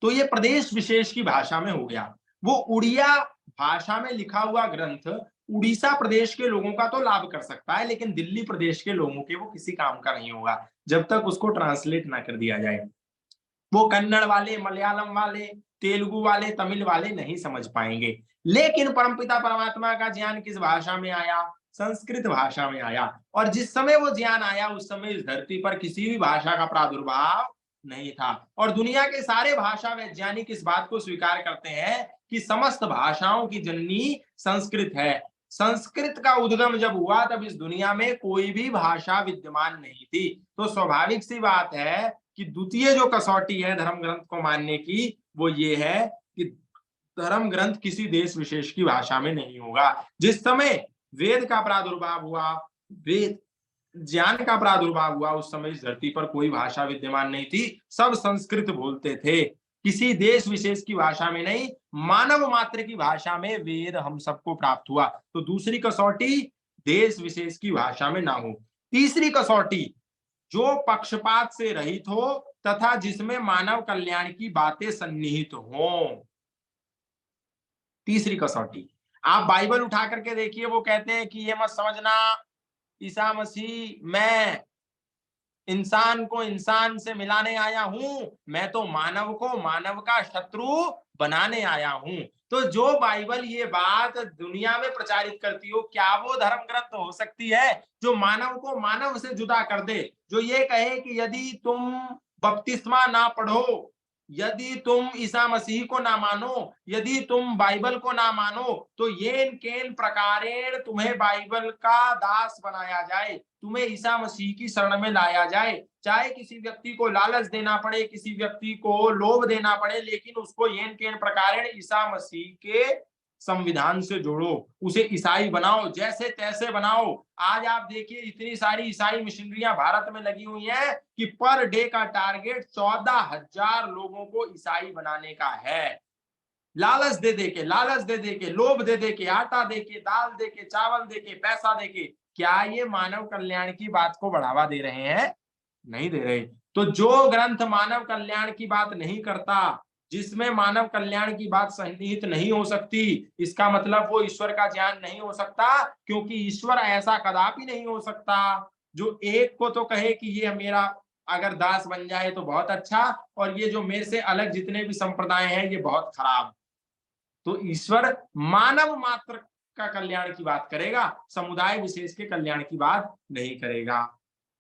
तो ये प्रदेश विशेष की भाषा में हो गया। वो उड़िया भाषा में लिखा हुआ ग्रंथ उड़ीसा प्रदेश के लोगों का तो लाभ कर सकता है, लेकिन दिल्ली प्रदेश के लोगों के वो किसी काम का नहीं होगा जब तक उसको ट्रांसलेट ना कर दिया जाए। वो कन्नड़ वाले, मलयालम वाले, तेलुगु वाले, तमिल वाले नहीं समझ पाएंगे। लेकिन परमपिता परमात्मा का ज्ञान किस भाषा में आया? संस्कृत भाषा में आया। और जिस समय वो ज्ञान आया उस समय इस धरती पर किसी भी भाषा का प्रादुर्भाव नहीं था। और दुनिया के सारे भाषा वैज्ञानिक इस बात को स्वीकार करते हैं कि समस्त भाषाओं की जननी संस्कृत है। संस्कृत का उद्गम जब हुआ तब इस दुनिया में कोई भी भाषा विद्यमान नहीं थी। तो स्वाभाविक सी बात है कि द्वितीय जो कसौटी है धर्म ग्रंथ को मानने की वो ये है कि धर्म ग्रंथ किसी देश विशेष की भाषा में नहीं होगा। जिस समय वेद का प्रादुर्भाव हुआ, वेद ज्ञान का प्रादुर्भाव हुआ, उस समय इस धरती पर कोई भाषा विद्यमान नहीं थी, सब संस्कृत बोलते थे। किसी देश विशेष की भाषा में नहीं, मानव मात्र की भाषा में वेद हम सबको प्राप्त हुआ। तो दूसरी कसौटी, देश विशेष की भाषा में ना हो। तीसरी कसौटी, जो पक्षपात से रहित हो तथा जिसमें मानव कल्याण की बातें सन्निहित हों। तीसरी कसौटी, आप बाइबल उठा करके देखिए, वो कहते हैं कि ये मत समझना ईसा मसीह मैं इंसान को इंसान से मिलाने आया हूं, मैं तो मानव को मानव का शत्रु बनाने आया हूं। तो जो बाइबल ये बात दुनिया में प्रचारित करती हो, क्या वो धर्म ग्रंथ हो सकती है जो मानव को मानव से जुदा कर दे, जो ये कहे कि यदि तुम बपतिस्मा ना पढ़ो, यदि तुम ईसा मसीह को ना मानो, यदि तुम बाइबल को ना मानो, तो येन केन प्रकारेण तुम्हें बाइबल का दास बनाया जाए, तुम्हें ईसा मसीह की शरण में लाया जाए, चाहे किसी व्यक्ति को लालच देना पड़े, किसी व्यक्ति को लोभ देना पड़े, लेकिन उसको येन केन प्रकारेण ईसा मसीह के संविधान से जोड़ो, उसे ईसाई बनाओ, जैसे तैसे बनाओ। आज आप देखिए इतनी सारी ईसाई मिशनरियां भारत में लगी हुई हैं कि पर डे का टारगेट 14,000 लोगों को ईसाई बनाने का है। लालच दे दे के, लालच दे दे के, लोभ दे दे के, आटा दे के, दाल दे के, चावल दे के, पैसा दे के। क्या ये मानव कल्याण की बात को बढ़ावा दे रहे हैं? नहीं दे रहे। तो जो ग्रंथ मानव कल्याण की बात नहीं करता, जिसमें मानव कल्याण की बात सन्निहित नहीं हो सकती, इसका मतलब वो ईश्वर का ज्ञान नहीं हो सकता, क्योंकि ईश्वर ऐसा कदापि नहीं हो सकता जो एक को तो कहे कि ये मेरा अगर दास बन जाए तो बहुत अच्छा, और ये जो मेरे से अलग जितने भी संप्रदाय हैं ये बहुत खराब। तो ईश्वर मानव मात्र का कल्याण की बात करेगा, समुदाय विशेष के कल्याण की बात नहीं करेगा।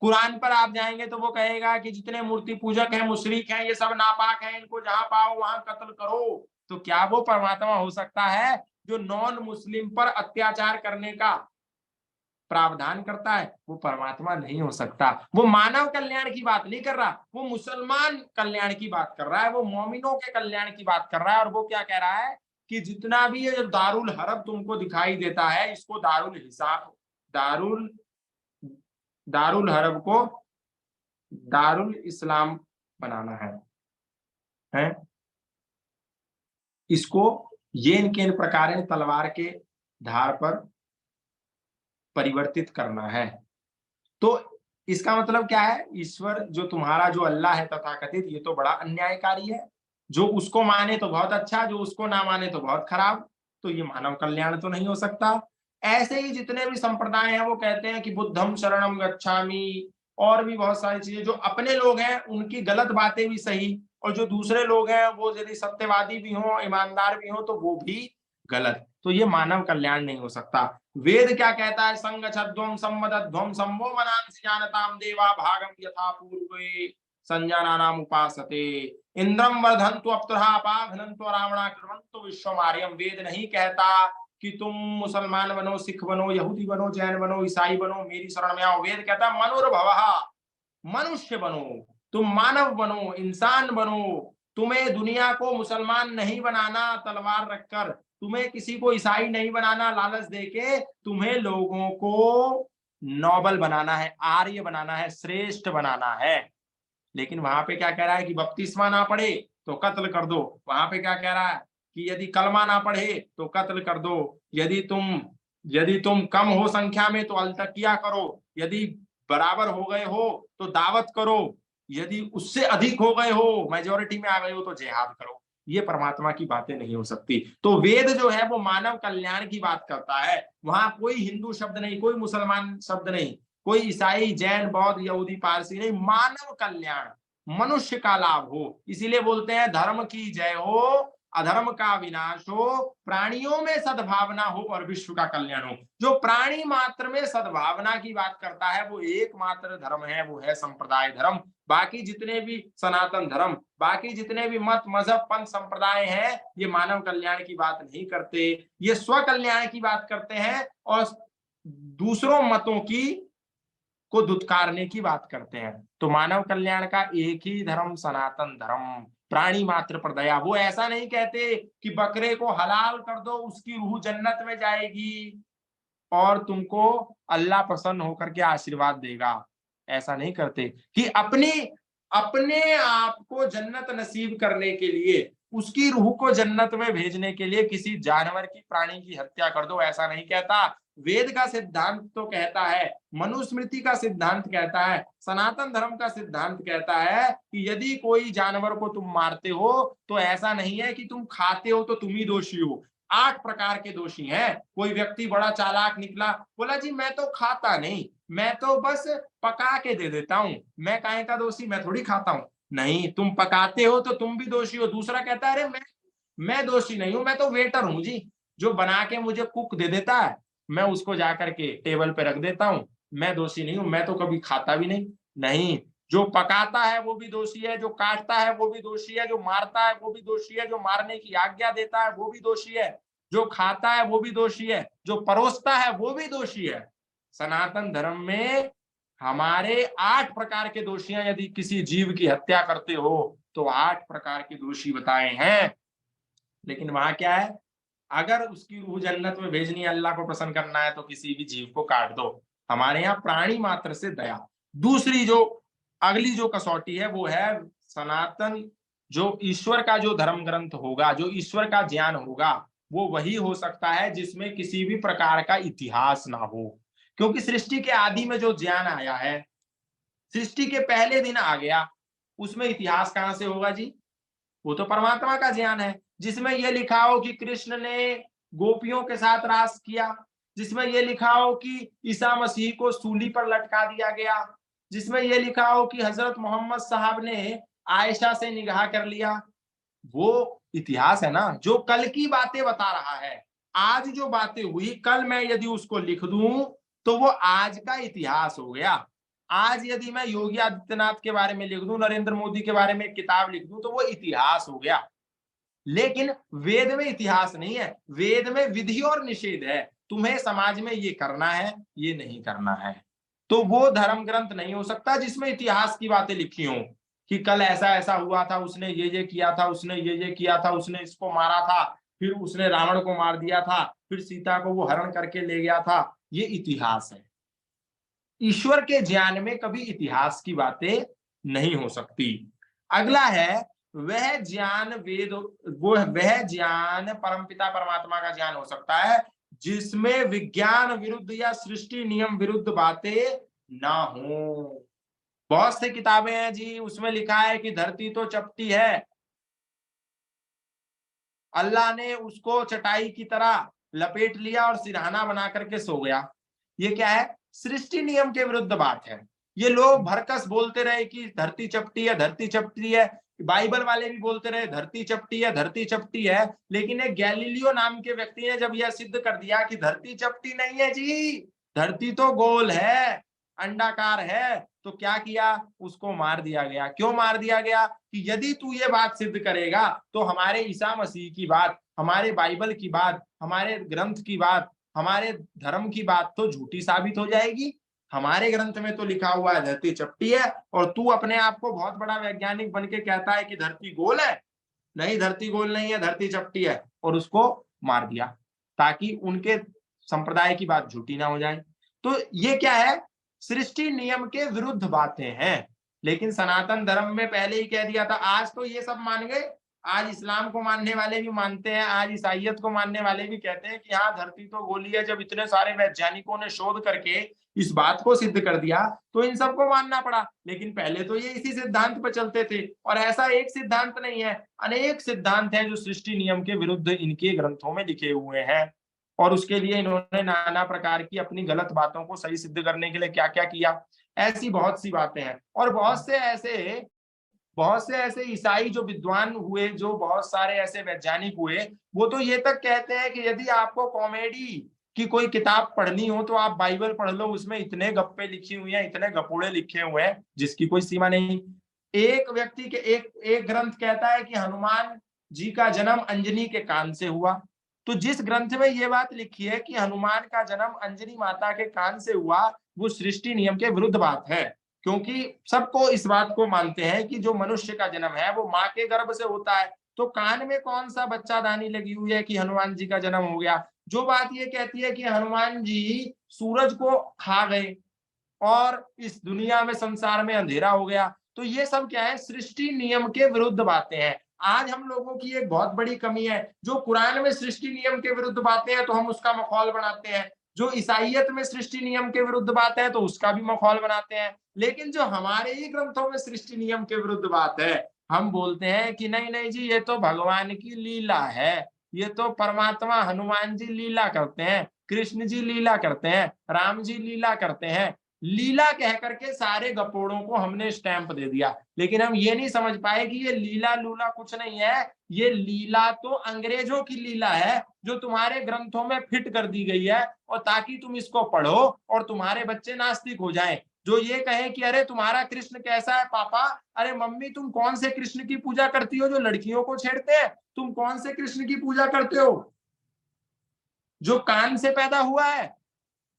कुरान पर आप जाएंगे तो वो कहेगा कि जितने मूर्ति पूजक हैं, मुशरिक हैं, ये सब नापाक हैं, इनको जहां पाओ वहां कत्ल करो। तो क्या वो परमात्मा हो सकता है जो नॉन मुस्लिम पर अत्याचार करने का प्रावधान करता है? वो परमात्मा नहीं हो सकता। वो मानव कल्याण की बात नहीं कर रहा, वो मुसलमान कल्याण की बात कर रहा है, वो मोमिनों के कल्याण की बात कर रहा है। और वो क्या कह रहा है कि जितना भी ये दारुल हरब तुमको दिखाई देता है, इसको दारुल हिसाब, दारुल दारुल हरब को दारुल इस्लाम बनाना है? इसको येन केन प्रकार तलवार के धार पर परिवर्तित करना है। तो इसका मतलब क्या है? ईश्वर जो तुम्हारा जो अल्लाह है तथाकथित, ये तो बड़ा अन्यायकारी है। जो उसको माने तो बहुत अच्छा, जो उसको ना माने तो बहुत खराब। तो ये मानव कल्याण तो नहीं हो सकता। ऐसे ही जितने भी संप्रदाय हैं वो कहते हैं कि बुद्धम शरणम गच्छामि, और भी बहुत सारी चीजें, जो अपने लोग हैं उनकी गलत बातें भी सही, और जो दूसरे लोग हैं वो यदि सत्यवादी भी हों, ईमानदार भी हों, तो वो भी गलत। तो ये मानव कल्याण नहीं हो सकता। वेद क्या कहता है? संगच्छध्वम संवदध्वम संभो मनांसि जानताम देवा भागम यथा पूर्वे संजानानाम उपासते इंद्रम वर्धन्तु अप्तुरापा घनन्तु रावणा कृण्वन्तु विश्वमार्यम। वेद नहीं कहता कि तुम मुसलमान बनो, सिख बनो, यहूदी बनो, जैन बनो, ईसाई बनो, मेरी शरण में आओ। वेद कहता है मनुर्भवः, मनुष्य बनो, तुम मानव बनो, इंसान बनो। तुम्हें दुनिया को मुसलमान नहीं बनाना तलवार रखकर, तुम्हें किसी को ईसाई नहीं बनाना लालच देके, तुम्हें लोगों को नोबल बनाना है, आर्य बनाना है, श्रेष्ठ बनाना है। लेकिन वहां पे क्या कह रहा है कि बपतिस्मा ना पढ़े तो कत्ल कर दो। वहां पे क्या कह रहा है कि यदि कलमा ना पढ़े तो कत्ल कर दो। यदि तुम कम हो संख्या में तो अलतकिया करो, यदि बराबर हो गए हो तो दावत करो, यदि उससे अधिक हो गए हो, मेजोरिटी में आ गए हो, तो जिहाद करो। ये परमात्मा की बातें नहीं हो सकती। तो वेद जो है वो मानव कल्याण की बात करता है। वहां कोई हिंदू शब्द नहीं, कोई मुसलमान शब्द नहीं, कोई ईसाई, जैन, बौद्ध, यहूदी, पारसी नहीं। मानव कल्याण, मनुष्य का लाभ हो। इसीलिए बोलते हैं धर्म की जय हो, अधर्म का विनाश हो, प्राणियों में सद्भावना हो और विश्व का कल्याण हो। जो प्राणी मात्र में सद्भावना की बात करता है वो एकमात्र धर्म है, वो है संप्रदाय धर्म। बाकी जितने भी सनातन धर्म, बाकी जितने भी मत, मजहब, पंथ, संप्रदाय हैं, ये मानव कल्याण की बात नहीं करते, ये स्व कल्याण की बात करते हैं और दूसरों मतों की को धुतकारने की बात करते हैं। तो मानव कल्याण का एक ही धर्म सनातन धर्म, प्राणी मात्र पर दया। वो ऐसा नहीं कहते कि बकरे को हलाल कर दो, उसकी रूह जन्नत में जाएगी और तुमको अल्लाह प्रसन्न होकर के आशीर्वाद देगा। ऐसा नहीं करते कि अपनी अपने आप को जन्नत नसीब करने के लिए, उसकी रूह को जन्नत में भेजने के लिए किसी जानवर की, प्राणी की हत्या कर दो। ऐसा नहीं कहता। वेद का सिद्धांत तो कहता है, मनुस्मृति का सिद्धांत कहता है, सनातन धर्म का सिद्धांत कहता है कि यदि कोई जानवर को तुम मारते हो तो ऐसा नहीं है कि तुम खाते हो तो तुम ही दोषी हो। 8 प्रकार के दोषी हैं। कोई व्यक्ति बड़ा चालाक निकला, बोला जी मैं तो खाता नहीं, मैं तो बस पका के दे देता हूं, मैं काहे का दोषी, मैं थोड़ी खाता हूं। नहीं, तुम पकाते हो तो तुम भी दोषी हो। दूसरा कहता है अरे मैं दोषी नहीं हूं, मैं तो वेटर हूं जी, जो बना के मुझे कुक दे देता है, मैं उसको जाकर के टेबल पे रख देता हूं। मैं दोषी नहीं हूं, मैं तो कभी खाता भी नहीं। नहीं, जो पकाता है वो भी दोषी है, जो काटता है वो भी दोषी है, जो मारता है वो भी दोषी है, जो मारने की आज्ञा देता है वो भी दोषी है, जो खाता है वो भी दोषी है, जो परोसता है वो भी दोषी है। सनातन धर्म में हमारे 8 प्रकार के दोषी हैं। यदि किसी जीव की हत्या करते हो तो 8 प्रकार के दोषी बताए हैं। लेकिन वहां क्या है, अगर उसकी रूह जन्नत में भेजनी है, अल्लाह को प्रसन्न करना है, तो किसी भी जीव को काट दो। हमारे यहाँ प्राणी मात्र से दया। दूसरी जो अगली जो कसौटी है वो है सनातन, जो ईश्वर का जो धर्म ग्रंथ होगा, जो ईश्वर का ज्ञान होगा, वो वही हो सकता है जिसमें किसी भी प्रकार का इतिहास ना हो। क्योंकि सृष्टि के आदि में जो ज्ञान आया है, सृष्टि के पहले दिन आ गया, उसमें इतिहास कहां से होगा जी? वो तो परमात्मा का ज्ञान है। जिसमें ये लिखा हो कि कृष्ण ने गोपियों के साथ रास किया, जिसमें ये लिखा हो कि ईसा मसीह को सूली पर लटका दिया गया, जिसमें ये लिखा हो कि हजरत मोहम्मद साहब ने आयशा से निगाह कर लिया, वो इतिहास है ना, जो कल की बातें बता रहा है। आज जो बातें हुई, कल मैं यदि उसको लिख दूं तो वो आज का इतिहास हो गया। आज यदि मैं योगी आदित्यनाथ के बारे में लिख दूं, नरेंद्र मोदी के बारे में एक किताब लिख दूं, तो वो इतिहास हो गया। लेकिन वेद में इतिहास नहीं है, वेद में विधि और निषेध है। तुम्हें समाज में ये करना है, ये नहीं करना है। तो वो धर्म ग्रंथ नहीं हो सकता जिसमें इतिहास की बातें लिखी हों कि कल ऐसा ऐसा हुआ था, उसने ये किया था, उसने ये किया था, उसने इसको मारा था, फिर उसने रावण को मार दिया था, फिर सीता को वो हरण करके ले गया था। ये इतिहास है। ईश्वर के ज्ञान में कभी इतिहास की बातें नहीं हो सकती। अगला है वह ज्ञान वेद, वो वह ज्ञान परमपिता परमात्मा का ज्ञान हो सकता है जिसमें विज्ञान विरुद्ध या सृष्टि नियम विरुद्ध बातें ना हो। बहुत सी किताबें हैं जी, उसमें लिखा है कि धरती तो चपटी है, अल्लाह ने उसको चटाई की तरह लपेट लिया और सिरहाना बना करके सो गया। ये क्या है? सृष्टि नियम के विरुद्ध बात है। ये लोग भरकस बोलते रहे कि धरती चपटी है, धरती चपटी है। बाइबल वाले भी बोलते रहे धरती चपटी है, धरती चपटी है। लेकिन एक गैलीलियो नाम के व्यक्ति ने जब यह सिद्ध कर दिया कि धरती चपटी नहीं है जी, धरती तो गोल है, अंडाकार है, तो क्या किया? उसको मार दिया गया। क्यों मार दिया गया? कि यदि तू ये बात सिद्ध करेगा तो हमारे ईसा मसीह की बात, हमारे बाइबल की बात, हमारे ग्रंथ की बात, हमारे धर्म की बात तो झूठी साबित हो जाएगी। हमारे ग्रंथ में तो लिखा हुआ है धरती चपटी है, और तू अपने आप को बहुत बड़ा वैज्ञानिक बन के कहता है कि धरती गोल है। नहीं, धरती गोल नहीं है, धरती चपटी है। और उसको मार दिया ताकि उनके संप्रदाय की बात झूठी ना हो जाए। तो ये क्या है? सृष्टि नियम के विरुद्ध बातें हैं। लेकिन सनातन धर्म में पहले ही कह दिया था। आज तो ये सब मान गए, आज इस्लाम को मानने वाले भी मानते हैं, आज ईसाइयत को मानने वाले भी कहते हैं कि हाँ धरती तो गोली है। जब इतने सारे वैज्ञानिकों ने शोध करके इस बात को सिद्ध कर दिया तो इन सबको मानना पड़ा। लेकिन पहले तो ये इसी सिद्धांत पर चलते थे। और ऐसा एक सिद्धांत नहीं है, अनेक सिद्धांत हैं जो सृष्टि नियम के विरुद्ध इनके ग्रंथों में लिखे हुए हैं। और उसके लिए इन्होंने नाना प्रकार की अपनी गलत बातों को सही सिद्ध करने के लिए क्या क्या किया। ऐसी बहुत सी बातें हैं। और बहुत से ऐसे ईसाई जो विद्वान हुए, जो बहुत सारे ऐसे वैज्ञानिक हुए, वो तो ये तक कहते हैं कि यदि आपको कॉमेडी की कोई किताब पढ़नी हो तो आप बाइबल पढ़ लो, उसमें इतने गप्पे लिखी हुई हैं, इतने गपोड़े लिखे हुए हैं जिसकी कोई सीमा नहीं। एक व्यक्ति के एक एक ग्रंथ कहता है कि हनुमान जी का जन्म अंजनी के कान से हुआ। तो जिस ग्रंथ में ये बात लिखी है कि हनुमान का जन्म अंजनी माता के कान से हुआ, वो सृष्टि नियम के विरुद्ध बात है। क्योंकि सबको इस बात को मानते हैं कि जो मनुष्य का जन्म है वो माँ के गर्भ से होता है। तो कान में कौन सा बच्चादानी लगी हुई है कि हनुमान जी का जन्म हो गया? जो बात ये कहती है कि हनुमान जी सूरज को खा गए और इस दुनिया में, संसार में अंधेरा हो गया, तो ये सब क्या है? सृष्टि नियम के विरुद्ध बातें हैं। आज हम लोगों की एक बहुत बड़ी कमी है, जो कुरान में सृष्टि नियम के विरुद्ध बातें हैं तो हम उसका मखौल बनाते हैं, जो ईसाइयत में सृष्टि नियम के विरुद्ध बात है तो उसका भी मखौल बनाते हैं। लेकिन जो हमारे ही ग्रंथों में सृष्टि नियम के विरुद्ध बात है, हम बोलते हैं कि नहीं नहीं जी, ये तो भगवान की लीला है, ये तो परमात्मा हनुमान जी लीला करते हैं, कृष्ण जी लीला करते हैं, राम जी लीला करते हैं। लीला कह करके सारे गपोड़ों को हमने स्टैंप दे दिया, लेकिन हम ये नहीं समझ पाए कि ये लीला लूला कुछ नहीं है, ये लीला तो अंग्रेजों की लीला है जो तुम्हारे ग्रंथों में फिट कर दी गई है, और ताकि तुम इसको पढ़ो और तुम्हारे बच्चे नास्तिक हो जाएं। जो ये कहे कि अरे तुम्हारा कृष्ण कैसा है पापा, अरे मम्मी तुम कौन से कृष्ण की पूजा करती हो जो लड़कियों को छेड़ते हैं, तुम कौन से कृष्ण की पूजा करते हो जो कान से पैदा हुआ है,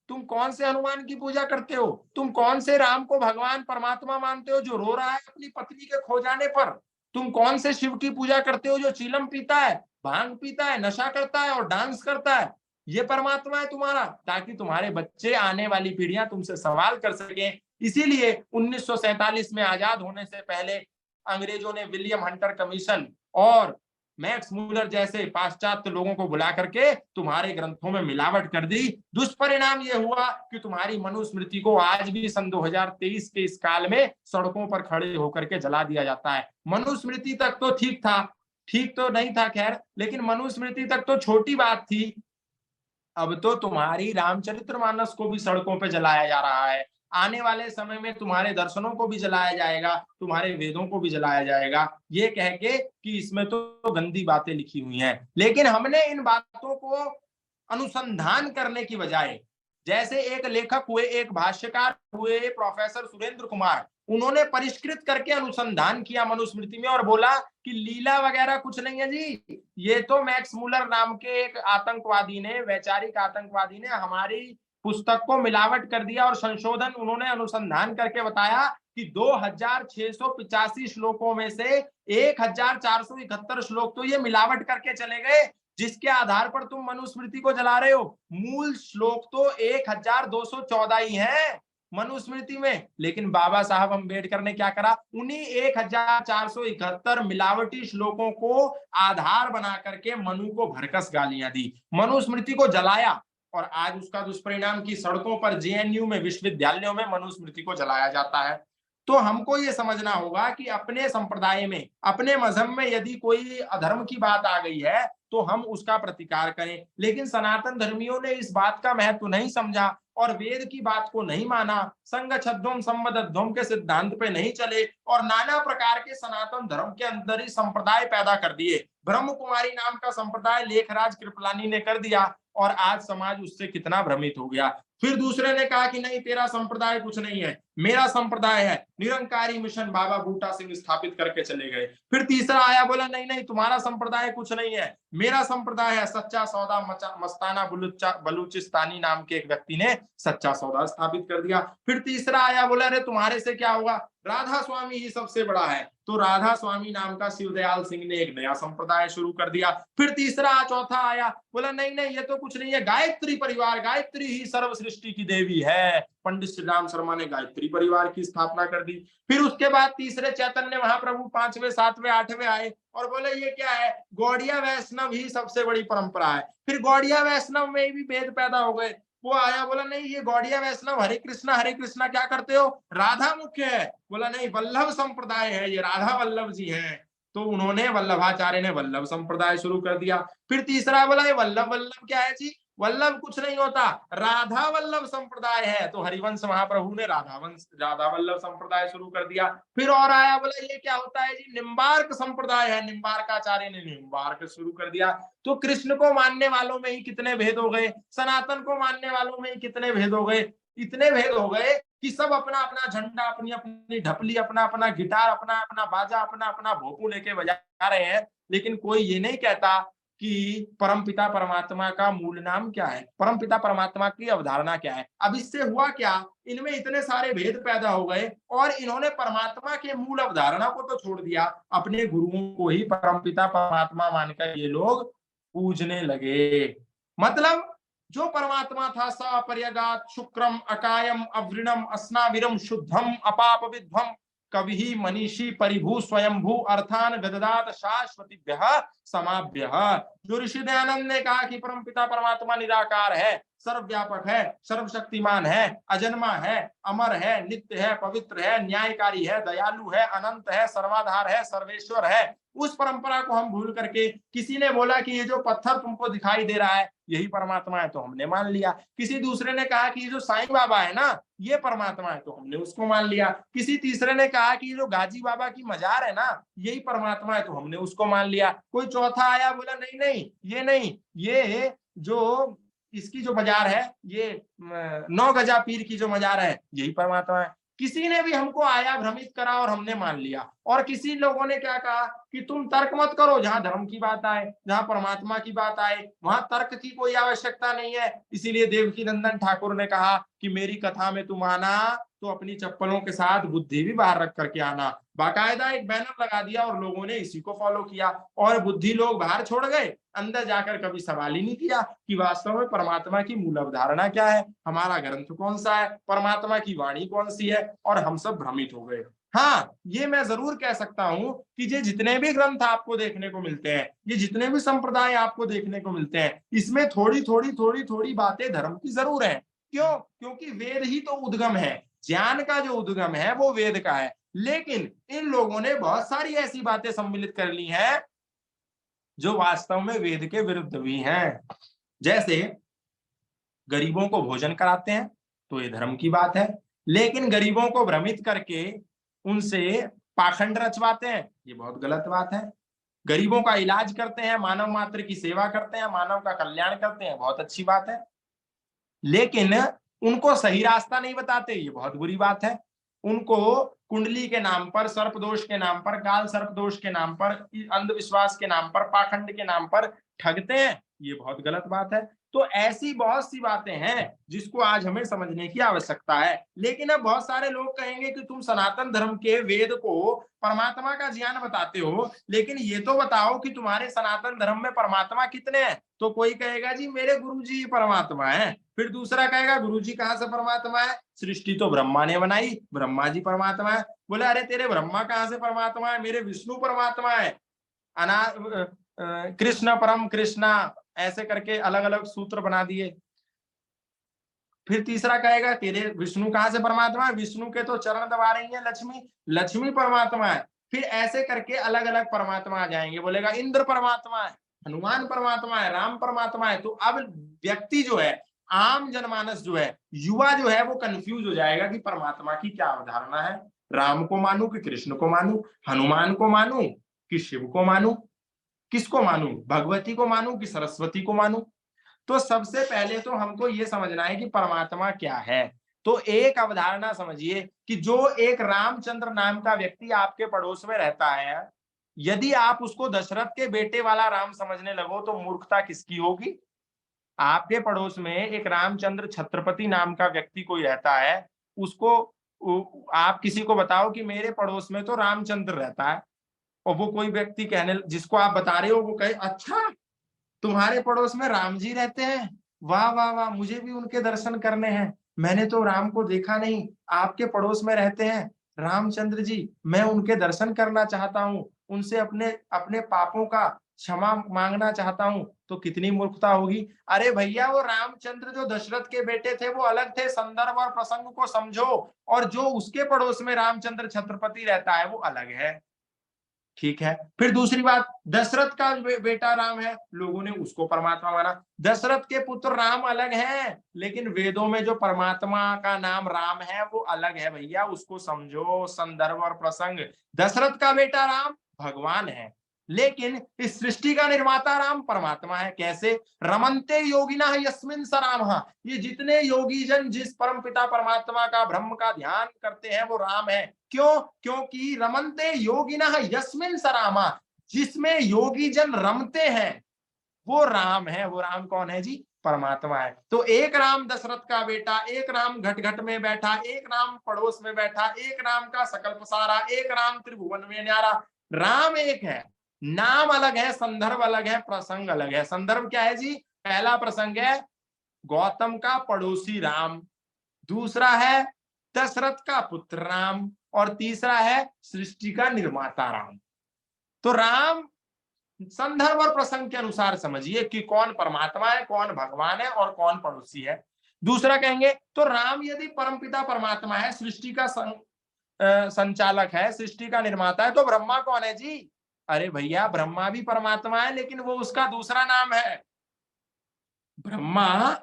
तुम कौन से हनुमान की पूजा करते हो, तुम कौन से राम को भगवान परमात्मा मानते हो जो रो रहा है अपनी पत्नी के खो जाने पर, तुम कौन से शिव की पूजा करते हो जो चीलम पीता है, भांग पीता है, नशा करता है और डांस करता है, ये परमात्मा है तुम्हारा, ताकि तुम्हारे बच्चे आने वाली पीढ़ियां तुमसे सवाल कर सकें। इसीलिए 1947 में आजाद होने से पहले अंग्रेजों ने विलियम हंटर कमीशन और मैक्स मूलर जैसे पाश्चात्य लोगों को बुला करके तुम्हारे ग्रंथों में मिलावट कर दी। दुष्परिणाम यह हुआ कि तुम्हारी मनुस्मृति को आज भी सन 2023 के इस काल में सड़कों पर खड़े होकर के जला दिया जाता है। मनुस्मृति तक तो ठीक था, ठीक तो नहीं था खैर, लेकिन मनुस्मृति तक तो छोटी बात थी। अब तो तुम्हारी रामचरितमानस को भी सड़कों पे जलाया जा रहा है। आने वाले समय में तुम्हारे दर्शनों को भी जलाया जाएगा, तुम्हारे वेदों को भी जलाया जाएगा, ये कह के कि इसमें तो गंदी बातें लिखी हुई हैं। लेकिन हमने इन बातों को अनुसंधान करने की बजाय, जैसे एक लेखक हुए, एक भाष्यकार हुए प्रोफेसर सुरेंद्र कुमार, उन्होंने परिष्कृत करके अनुसंधान किया मनुस्मृति में और बोला कि लीला वगैरह कुछ नहीं है जी, ये तो मैक्स मूलर नाम के एक आतंकवादी ने, वैचारिक आतंकवादी ने हमारी पुस्तक को मिलावट कर दिया और संशोधन उन्होंने अनुसंधान करके बताया कि 2685 श्लोकों में से 1471 श्लोक तो ये मिलावट करके चले गए, जिसके आधार पर तुम मनुस्मृति को जला रहे हो। मूल श्लोक तो 1214 ही है मनुस्मृति में, लेकिन बाबा साहब अम्बेडकर ने क्या करा, उन्हीं 1471 मिलावटी श्लोकों को आधार बना करके मनु को भरकस गालियां दी, मनुस्मृति को जलाया, और आज उसका दुष्परिणाम की सड़कों पर, जेएनयू में, विश्वविद्यालयों में मनुस्मृति को जलाया जाता है। तो हमको ये समझना होगा कि अपने संप्रदाय में, अपने मजहब में यदि कोई अधर्म की बात आ गई है तो हम उसका प्रतिकार करें, लेकिन सनातन धर्मियों ने इस बात का महत्व नहीं समझा और वेद की बात को नहीं माना, संघ छद्म संबद्धम के सिद्धांत पे नहीं चले और नाना प्रकार के सनातन धर्म के अंदर ही संप्रदाय पैदा कर दिए। ब्रह्म कुमारी नाम का संप्रदाय लेखराज कृपलानी ने कर दिया और आज समाज उससे कितना भ्रमित हो गया। फिर दूसरे ने कहा कि नहीं, तेरा संप्रदाय कुछ नहीं है, मेरा संप्रदाय है, निरंकारी मिशन बाबा बूटा सिंह स्थापित करके चले गए। फिर तीसरा आया, बोला नहीं नहीं, तुम्हारा संप्रदाय कुछ नहीं है, मेरा संप्रदाय है, सच्चा सौदा मस्ताना बलूचिस्तानी नाम के एक व्यक्ति ने सच्चा सौदा स्थापित कर दिया। फिर तीसरा आया, बोला अरे तुम्हारे से क्या होगा, राधा स्वामी ही सबसे बड़ा है, तो राधा स्वामी नाम का शिवदयाल सिंह ने एक नया संप्रदाय शुरू कर दिया। फिर तीसरा चौथा आया, बोला नहीं नहीं, ये तो कुछ नहीं है, गायत्री परिवार, गायत्री ही सर्व सृष्टि की देवी है, पंडित श्री राम शर्मा ने गायत्री परिवार की स्थापना कर दी। फिर उसके बाद तीसरे चैतन्य महाप्रभु 5वें 7वें 8वें आए और बोले ये क्या है, गौड़िया वैष्णव ही सबसे बड़ी परंपरा है। फिर गौड़िया वैष्णव में भी भेद पैदा हो गए। वो आया, बोला नहीं, ये गौड़िया वैष्णव हरे कृष्णा क्या करते हो, राधा मुख्य है। बोला नहीं, वल्लभ संप्रदाय है, ये राधा वल्लभ जी हैं। तो उन्होंने, वल्लभाचार्य ने वल्लभ संप्रदाय शुरू कर दिया। फिर तीसरा बोला ये वल्लभ वल्लभ क्या है जी, वल्लभ कुछ नहीं होता, राधा वल्लभ संप्रदाय है। तो हरिवंश महाप्रभु ने राधा वल्लभ संप्रदाय शुरू कर दिया। फिर और आया, बोला ये क्या होता है जी, निम्बार्क संप्रदाय है, निम्बार्काचार्य ने निम्बार्क शुरू कर दिया। तो कृष्ण को मानने वालों में ही कितने भेद हो गए, सनातन को मानने वालों में ही कितने भेद हो गए, इतने भेद हो गए कि सब अपना अपना झंडा, अपनी अपनी ढपली, अपना अपना गिटार, अपना अपना बाजा, अपना अपना भोपू लेके बजा रहे हैं, लेकिन कोई ये नहीं कहता कि परमपिता परमात्मा का मूल नाम क्या है, परमपिता परमात्मा की अवधारणा क्या है। अब इससे हुआ क्या, इनमें इतने सारे भेद पैदा हो गए और इन्होंने परमात्मा के मूल अवधारणा को तो छोड़ दिया, अपने गुरुओं को ही परमपिता परमात्मा मानकर ये लोग पूजने लगे। मतलब जो परमात्मा था, सपर्यगात शुक्रम अकायम अवृणम अस्नाविरम शुद्धम अपाप विध्वम कवि मनीषी परिभू स्वयंभू अर्थान गददात शाश्वतीभ्यः समाभ्यः। जो ऋषि दयानंद ने कहा कि परमपिता परमात्मा निराकार है, सर्वव्यापक है, सर्वशक्तिमान है, अजन्मा है, अमर है, नित्य है, पवित्र है, न्यायकारी है, दयालु है, अनंत है, सर्वाधार है, सर्वेश्वर है। उस परंपरा को हम भूल करके किसी ने बोला कि ये जो पत्थर तुमको दिखाई दे रहा है यही परमात्मा है, तो हमने मान लिया। किसी दूसरे ने कहा कि ये जो साईं बाबा है ना ये परमात्मा है, तो हमने उसको मान लिया। किसी तीसरे ने कहा कि ये जो गाजी बाबा की मजार है ना यही परमात्मा है, तो हमने उसको मान लिया। कोई चौथा आया बोला नहीं नहीं ये नहीं, ये जो इसकी जो मजार है ये 9 गजा पीर की जो मजार है यही परमात्मा है। किसी ने भी हमको आया भ्रमित करा और हमने मान लिया। और किसी लोगों ने क्या कहा कि तुम तर्क मत करो, जहां धर्म की बात आए, जहां परमात्मा की बात आए वहां तर्क की कोई आवश्यकता नहीं है। इसीलिए देवकी नंदन ठाकुर ने कहा कि मेरी कथा में तुम आना तो अपनी चप्पलों के साथ बुद्धि भी बाहर रख करके आना। बाकायदा एक बैनर लगा दिया और लोगों ने इसी को फॉलो किया और बुद्धि लोग बाहर छोड़ गए, अंदर जाकर कभी सवाल ही नहीं किया कि वास्तव में परमात्मा की मूल अवधारणा क्या है, हमारा ग्रंथ कौन सा है, परमात्मा की वाणी कौन सी है, और हम सब भ्रमित हो गए। हाँ, ये मैं जरूर कह सकता हूं कि ये जितने भी ग्रंथ आपको देखने को मिलते हैं, ये जितने भी संप्रदाय आपको देखने को मिलते हैं, इसमें थोड़ी थोड़ी थोड़ी थोड़ी बातें धर्म की जरूर है। क्यों? क्योंकि वेद ही तो उद्गम है, ज्ञान का जो उद्गम है वो वेद का है। लेकिन इन लोगों ने बहुत सारी ऐसी बातें सम्मिलित कर ली हैं जो वास्तव में वेद के विरुद्ध भी हैं। जैसे गरीबों को भोजन कराते हैं तो ये धर्म की बात है, लेकिन गरीबों को भ्रमित करके उनसे पाखंड रचवाते हैं, ये बहुत गलत बात है। गरीबों का इलाज करते हैं, मानव मात्र की सेवा करते हैं, मानव का कल्याण करते हैं, बहुत अच्छी बात है। लेकिन उनको सही रास्ता नहीं बताते, ये बहुत बुरी बात है। उनको कुंडली के नाम पर, सर्प दोष के नाम पर, काल सर्प दोष के नाम पर, अंधविश्वास के नाम पर, पाखंड के नाम पर ठगते हैं, ये बहुत गलत बात है। तो ऐसी बहुत सी बातें हैं जिसको आज हमें समझने की आवश्यकता है। लेकिन अब बहुत सारे लोग कहेंगे कि तुम सनातन धर्म के वेद को परमात्मा का ज्ञान बताते हो, लेकिन ये तो बताओ कि तुम्हारे सनातन धर्म में परमात्मा कितने हैं। तो कोई कहेगा जी मेरे गुरुजी परमात्मा है, फिर दूसरा कहेगा गुरुजी कहां से परमात्मा है, सृष्टि तो ब्रह्मा ने बनाई, ब्रह्मा जी परमात्मा है। बोले अरे तेरे ब्रह्मा कहां से परमात्मा है, मेरे विष्णु परमात्मा है। अना कृष्ण परम कृष्णा, ऐसे करके अलग अलग सूत्र बना दिए। फिर तीसरा कहेगा तेरे विष्णु कहां से परमात्मा है, विष्णु के तो चरण दबा रही है लक्ष्मी, लक्ष्मी परमात्मा है। फिर ऐसे करके अलग अलग परमात्मा आ जाएंगे, बोलेगा इंद्र परमात्मा है, हनुमान परमात्मा है, राम परमात्मा है। तो अब व्यक्ति जो है, आम जनमानस जो है, युवा जो है, वो कंफ्यूज हो जाएगा कि परमात्मा की क्या अवधारणा है। राम को मानू कि कृष्ण को मानू, हनुमान को मानू कि शिव को मानू, किसको मानू, भगवती को मानू कि सरस्वती को मानू। तो सबसे पहले तो हमको ये समझना है कि परमात्मा क्या है। तो एक अवधारणा समझिए कि जो एक रामचंद्र नाम का व्यक्ति आपके पड़ोस में रहता है, यदि आप उसको दशरथ के बेटे वाला राम समझने लगो तो मूर्खता किसकी होगी। आपके पड़ोस में एक रामचंद्र छत्रपति नाम का व्यक्ति कोई रहता है, उसको आप किसी को बताओ कि मेरे पड़ोस में तो रामचंद्र रहता है, और वो कोई व्यक्ति कहने जिसको आप बता रहे हो वो कहे अच्छा तुम्हारे पड़ोस में राम जी रहते हैं, वाह वाह वाह, मुझे भी उनके दर्शन करने हैं, मैंने तो राम को देखा नहीं, आपके पड़ोस में रहते हैं रामचंद्र जी, मैं उनके दर्शन करना चाहता हूँ, उनसे अपने अपने पापों का क्षमा मांगना चाहता हूँ। तो कितनी मूर्खता होगी। अरे भैया वो रामचंद्र जो दशरथ के बेटे थे वो अलग थे, संदर्भ और प्रसंग को समझो। और जो उसके पड़ोस में रामचंद्र छत्रपति रहता है वो अलग है। ठीक है, फिर दूसरी बात, दशरथ का बेटा राम है, लोगों ने उसको परमात्मा माना। दशरथ के पुत्र राम अलग हैं, लेकिन वेदों में जो परमात्मा का नाम राम है वो अलग है भैया, उसको समझो, संदर्भ और प्रसंग। दशरथ का बेटा राम भगवान है, लेकिन इस सृष्टि का निर्माता राम परमात्मा है। कैसे? रमन्ते योगिना यस्मिन् स रामः, ये जितने योगी जन जिस परमपिता परमात्मा का ब्रह्म का ध्यान करते हैं वो राम है। क्यों? क्योंकि रमन्ते योगिनः यस्मिन् स रामः, जिसमें योगी जन रमते हैं वो राम है। वो राम कौन है जी? परमात्मा है। तो एक राम दशरथ का बेटा, एक राम घट घट में बैठा, एक राम पड़ोस में बैठा, एक राम का सकल पसारा, एक राम त्रिभुवन में न्यारा। राम एक है, नाम अलग है, संदर्भ अलग है, प्रसंग अलग है। संदर्भ क्या है जी? पहला प्रसंग है गौतम का पड़ोसी राम, दूसरा है दशरथ का पुत्र राम, और तीसरा है सृष्टि का निर्माता राम। तो राम संदर्भ और प्रसंग के अनुसार समझिए कि कौन परमात्मा है, कौन भगवान है और कौन पड़ोसी है। दूसरा कहेंगे तो राम यदि परमपिता परमात्मा है, सृष्टि का संचालक है, सृष्टि का निर्माता है, तो ब्रह्मा कौन है जी? अरे भैया, ब्रह्मा भी परमात्मा है, लेकिन वो उसका दूसरा नाम है। ब्रह्मा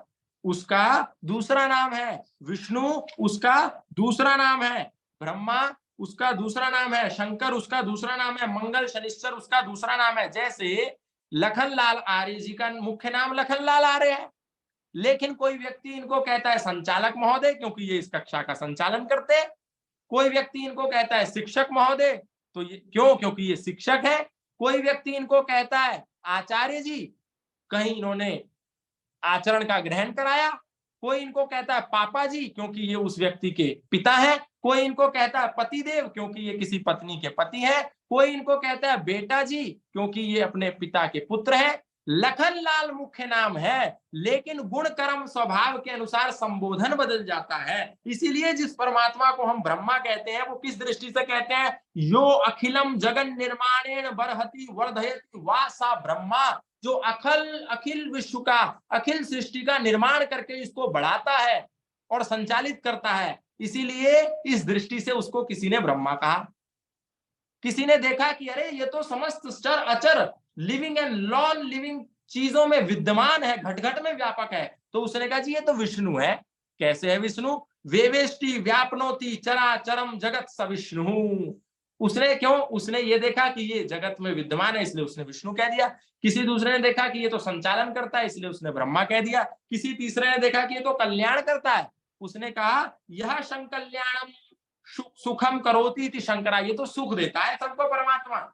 उसका दूसरा नाम है, विष्णु उसका दूसरा नाम है, ब्रह्मा उसका दूसरा नाम है, शंकर उसका दूसरा नाम है, मंगल शनिश्चर उसका दूसरा नाम है। जैसे लखनलाल आर्य जी का मुख्य नाम लखनलाल आर्य है, लेकिन कोई व्यक्ति इनको कहता है संचालक महोदय, क्योंकि ये इस कक्षा का संचालन करते हैं। कोई व्यक्ति इनको कहता है शिक्षक महोदय, तो ये क्यों? क्योंकि ये शिक्षक है। कोई व्यक्ति इनको कहता है आचार्य जी, कहीं इन्होंने आचरण का ग्रहण कराया। कोई इनको कहता है पापा जी, क्योंकि ये उस व्यक्ति के पिता हैं। कोई इनको कहता है पतिदेव, क्योंकि ये किसी पत्नी के पति हैं। कोई इनको कहता है बेटा जी, क्योंकि ये अपने पिता के पुत्र हैं। लखनलाल मुख्य नाम है, लेकिन गुण कर्म स्वभाव के अनुसार संबोधन बदल जाता है। इसीलिए जिस परमात्मा को हम ब्रह्मा कहते हैं, वो किस दृष्टि से कहते हैं? यो अखिलम जगन निर्माणेन बरहति वर्धयति वा सा ब्रह्मा, जो अखिल विश्व का, अखिल सृष्टि का निर्माण करके इसको बढ़ाता है और संचालित करता है। इसीलिए इस दृष्टि से उसको किसी ने ब्रह्मा कहा। किसी ने देखा कि अरे ये तो समस्त चर अचर, लिविंग एंड नॉन लिविंग चीजों में विद्यमान है, घट घट में व्यापक है, तो उसने कहा जी ये तो विष्णु है। कैसे है विष्णु? वेवेष्टि व्यापनोति चरा चरम जगत स विष्णु। उसने क्यों? उसने ये देखा कि ये जगत में विद्यमान है, इसलिए उसने विष्णु कह दिया। किसी दूसरे ने देखा कि ये तो संचालन करता है, इसलिए उसने ब्रह्मा कह दिया। किसी तीसरे ने देखा कि ये तो कल्याण करता है, उसने कहा यह संकल्याणम सुखम करोति इति शंकरा, ये तो सुख देता है सबको परमात्मा।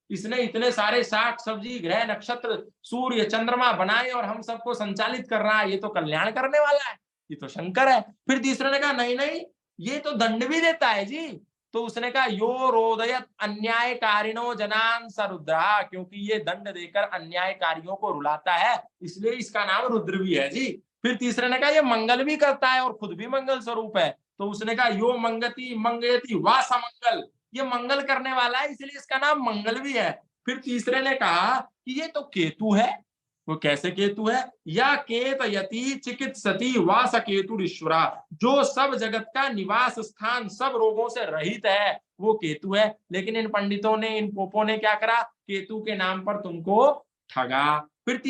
इसने इतने सारे साग सब्जी ग्रह नक्षत्र सूर्य चंद्रमा बनाए और हम सबको संचालित कर रहा है, ये तो कल्याण करने वाला है, ये तो शंकर है। फिर तीसरे ने कहा नहीं नहीं, ये तो दंड भी देता है जी। तो उसने कहा यो रोदयत अन्यायकारिणो जनान स रुद्रा, क्योंकि ये दंड देकर अन्यायकारियों को रुलाता है, इसलिए इसका नाम रुद्र भी है जी। फिर तीसरे ने कहा ये मंगल भी करता है और खुद भी मंगल स्वरूप है, तो उसने कहा यो मंगति मंगयति वा समंगल, ये मंगल करने वाला है, इसलिए इसका नाम मंगल भी है। फिर तीसरे ने कहा कि ये तो केतु है। वो कैसे केतु है? या केतयति चिकित्सति वा स केतुरीश्वरा, जो सब जगत का निवास स्थान, सब रोगों से रहित है, वो केतु है। लेकिन इन पंडितों ने, इन पोपों ने क्या करा? केतु के नाम पर तुमको ठगा। फिर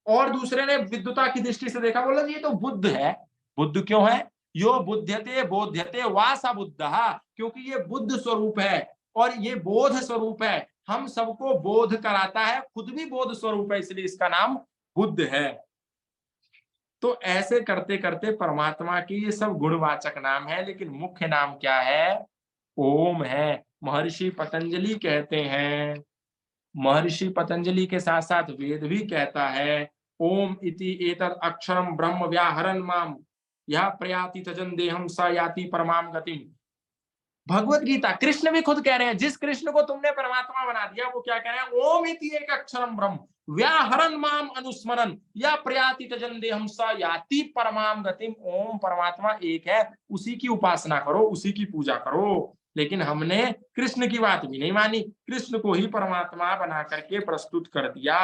और दूसरे ने विद्वता की दृष्टि से देखा, बोला ये तो बुद्ध है। बुद्ध क्यों है? यो बुध्यते बोध्यते वा स बुद्धः, क्योंकि ये बुद्ध स्वरूप है और ये बोध स्वरूप है, हम सबको बोध कराता है, खुद भी बोध स्वरूप है, इसलिए इसका नाम बुद्ध है। तो ऐसे करते करते परमात्मा के ये सब गुणवाचक नाम है, लेकिन मुख्य नाम क्या है? ओम है। महर्षि पतंजलि कहते हैं, महर्षि पतंजलि के साथ साथ वेद भी कहता है ओम इति एतद अक्षरम ब्रह्म व्याहरन् माम यह प्रयाति तजन देहम स याति परमाम गतिम। भगवत गीता, कृष्ण भी खुद कह रहे हैं, जिस कृष्ण को तुमने परमात्मा बना दिया वो क्या कह रहे हैं? ओम इति एक अक्षरम ब्रह्म व्याहरन् माम अनुस्मरन् या प्रयाति तजन देहम स याति परमाम गतिम। ओम परमात्मा एक है, उसी की उपासना करो, उसी की पूजा करो। लेकिन हमने कृष्ण की बात भी नहीं मानी, कृष्ण को ही परमात्मा बना करके प्रस्तुत कर दिया।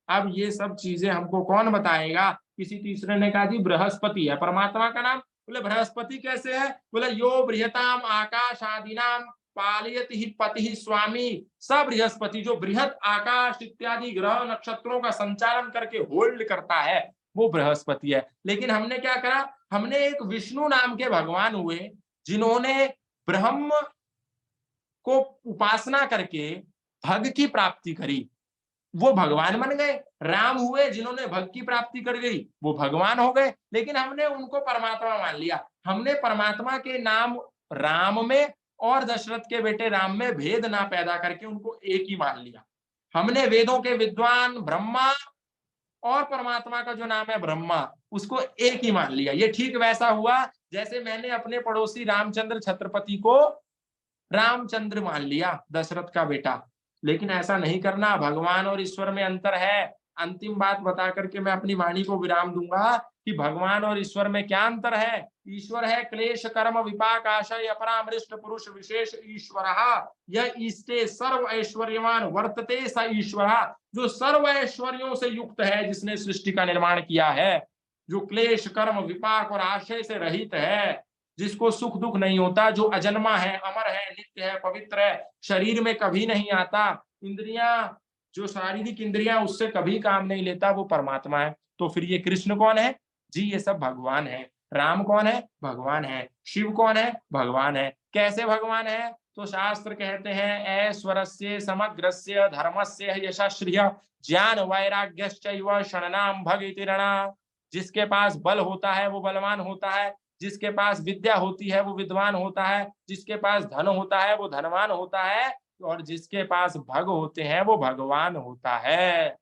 अब ये सब चीजें हमको कौन बताएगा? किसी तीसरे ने कहा जी बृहस्पति है परमात्मा का नाम। बोले बृहस्पति कैसे है? बोले यो बृहताम आकाशादीनाम पालयति ही पति स्वामी, सब बृहस्पति जो बृहत आकाश इत्यादि ग्रह नक्षत्रों का संचालन करके होल्ड करता है, वो बृहस्पति है। लेकिन हमने क्या करा? हमने एक विष्णु नाम के भगवान हुए, जिन्होंने ब्रह्म को उपासना करके भग की प्राप्ति करी, वो भगवान बन गए। राम हुए, जिन्होंने भग की प्राप्ति कर गई, वो भगवान हो गए। लेकिन हमने उनको परमात्मा मान लिया। हमने परमात्मा के नाम राम में और दशरथ के बेटे राम में भेद ना पैदा करके उनको एक ही मान लिया। हमने वेदों के विद्वान ब्रह्मा और परमात्मा का जो नाम है ब्रह्मा, उसको एक ही मान लिया। ये ठीक वैसा हुआ जैसे मैंने अपने पड़ोसी रामचंद्र छत्रपति को रामचंद्र मान लिया, दशरथ का बेटा। लेकिन ऐसा नहीं करना, भगवान और ईश्वर में अंतर है। अंतिम बात बता करके मैं अपनी वाणी को विराम दूंगा कि भगवान और ईश्वर में क्या अंतर है। ईश्वर है क्लेश कर्म विपाक आशय अपरामृष्ट पुरुष विशेष ईश्वर, यह ईष्टे सर्व ऐश्वर्यवान वर्तते स ईश्वर, जो सर्व ऐश्वर्यों से युक्त है, जिसने सृष्टि का निर्माण किया है, जो क्लेश कर्म विपाक और आशय से रहित है, जिसको सुख दुख नहीं होता, जो अजन्मा है, अमर है, नित्य है, पवित्र है, शरीर में कभी नहीं आता, इंद्रियां, जो शारीरिक इंद्रियां उससे कभी काम नहीं लेता, वो परमात्मा है। तो फिर ये कृष्ण कौन है जी? ये सब भगवान है। राम कौन है? भगवान है। शिव कौन है? भगवान है। कैसे भगवान है? तो शास्त्र कहते हैं ऐश्वर्यस्य समग्रस्य धर्मस्य यशस्श्रिय ज्ञान वैराग्यश्चैव शरणाम भग इति रणा। जिसके पास बल होता है वो बलवान होता है, जिसके पास विद्या होती है वो विद्वान होता है, जिसके पास धन होता है वो धनवान होता है, और जिसके पास भग होते हैं वो भगवान होता है।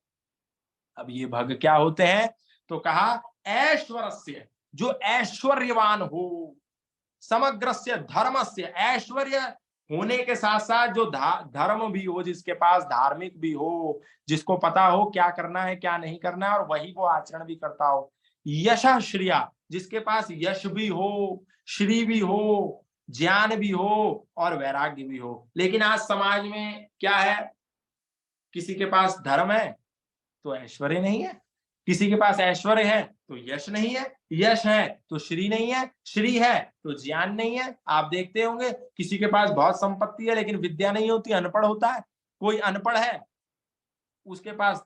अब ये भग क्या होते हैं? तो कहा ऐश्वर्यस्य, जो ऐश्वर्यवान हो, समग्रस्य धर्मस्य, ऐश्वर्य होने के साथ साथ जो धर्म भी हो, जिसके पास धार्मिक भी हो, जिसको पता हो क्या करना है क्या नहीं करना है और वही वो आचरण भी करता हो। यशस्श्रिया, जिसके पास यश भी हो, श्री भी हो, ज्ञान भी हो और वैराग्य भी हो। लेकिन आज समाज में क्या है? किसी के पास धर्म है तो ऐश्वर्य नहीं है, किसी के पास ऐश्वर्य है तो यश नहीं है, यश है तो श्री नहीं है, श्री है तो ज्ञान नहीं है। आप देखते होंगे किसी के पास बहुत संपत्ति है लेकिन विद्या नहीं होती, अनपढ़ होता है। कोई अनपढ़ है, उसके पास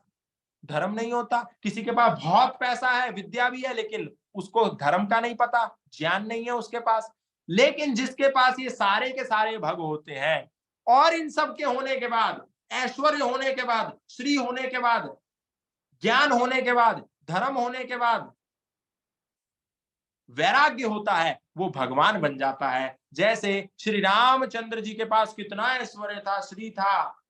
धर्म नहीं होता। किसी के पास बहुत पैसा है, विद्या भी है, लेकिन उसको धर्म का नहीं पता, ज्ञान नहीं है उसके पास। लेकिन जिसके पास ये सारे के सारे भग होते हैं, और इन सब के होने के बाद, ऐश्वर्य होने के बाद, श्री होने के बाद, ज्ञान होने के बाद, धर्म होने के बाद वैराग्य होता है, वो भगवान बन जाता है। जैसे श्री रामचंद्र जी के पास कितना ऐश्वर्य था, श्री था,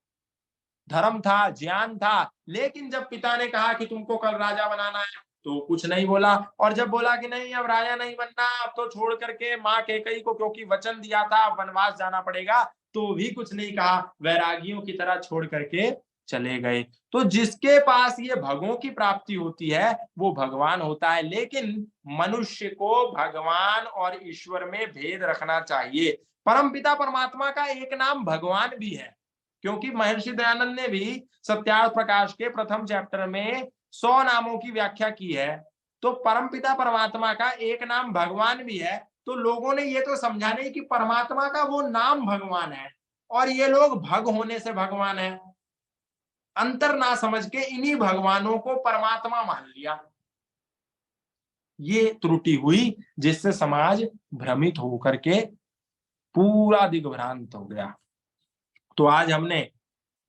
धर्म था, ज्ञान था, लेकिन जब पिता ने कहा कि तुमको कल राजा बनाना है तो कुछ नहीं बोला। और जब बोला कि नहीं अब राजा नहीं बनना, अब तो छोड़ करके माँ कैकेयी को, क्योंकि वचन दिया था वनवास जाना पड़ेगा, तो भी कुछ नहीं कहा, वैरागियों की तरह छोड़ करके चले गए। तो जिसके पास ये भगों की प्राप्ति होती है वो भगवान होता है। लेकिन मनुष्य को भगवान और ईश्वर में भेद रखना चाहिए। परमपिता परमात्मा का एक नाम भगवान भी है, क्योंकि महर्षि दयानंद ने भी सत्यार्थ प्रकाश के प्रथम चैप्टर में 100 नामों की व्याख्या की है। तो परमपिता परमात्मा का एक नाम भगवान भी है। तो लोगों ने ये तो समझा नहीं कि परमात्मा का वो नाम भगवान है, और ये लोग भग होने से भगवान है, अंतर ना समझ के इन्हीं भगवानों को परमात्मा मान लिया। ये त्रुटि हुई, जिससे समाज भ्रमित होकर के पूरा दिग्भ्रांत हो गया। तो आज हमने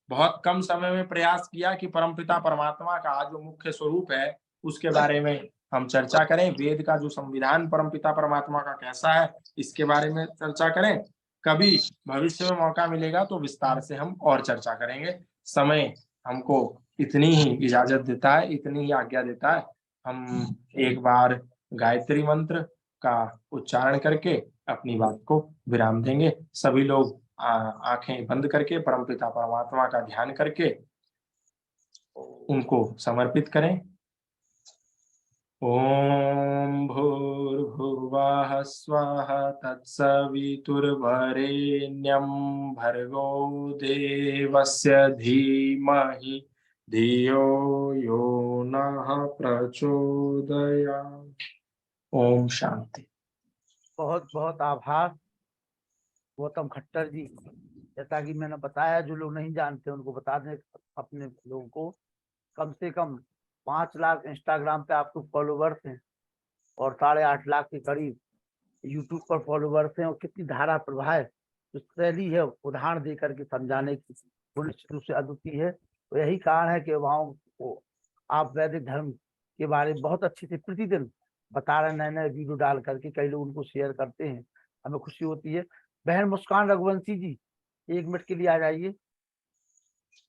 बहुत कम समय में प्रयास किया कि परमपिता परमात्मा का जो मुख्य स्वरूप है उसके बारे में हम चर्चा करें। वेद का जो संविधान परमपिता परमात्मा का कैसा है, इसके बारे में चर्चा करें। कभी भविष्य में मौका मिलेगा तो विस्तार से हम और चर्चा करेंगे। समय हमको इतनी ही इजाजत देता है, इतनी ही आज्ञा देता है। हम एक बार गायत्री मंत्र का उच्चारण करके अपनी बात को विराम देंगे। सभी लोग आंखें बंद करके परमपिता परमात्मा का ध्यान करके उनको समर्पित करें। ओम भूर्भुवः स्वः तत्सवितुर्वरेण्यं भर्गो देवस्य धीमहि धियो यो नः प्रचोदयात्। ओम शांति। बहुत बहुत आभार गौतम खट्टर जी। जैसा कि मैंने बताया, जो लोग नहीं जानते उनको बता दें अपने लोगों को। कम से कम 5 लाख इंस्टाग्राम पे आपको फॉलोवर्स हैं और 8.5 लाख के करीब यूट्यूब पर फॉलोवर्स हैं। और कितनी धारा प्रवाह है, जो शैली है उदाहरण दे करके समझाने की, वो निश्चित रूप से अद्वितीय है। तो यही कारण है कि वहाँ को आप वैदिक धर्म के बारे में बहुत अच्छे से प्रतिदिन बता रहे, नए नए वीडियो डाल करके कई लोग उनको शेयर करते हैं, हमें खुशी होती है। बहन मुस्कान रघुवंशी जी 1 मिनट के लिए आ जाइए।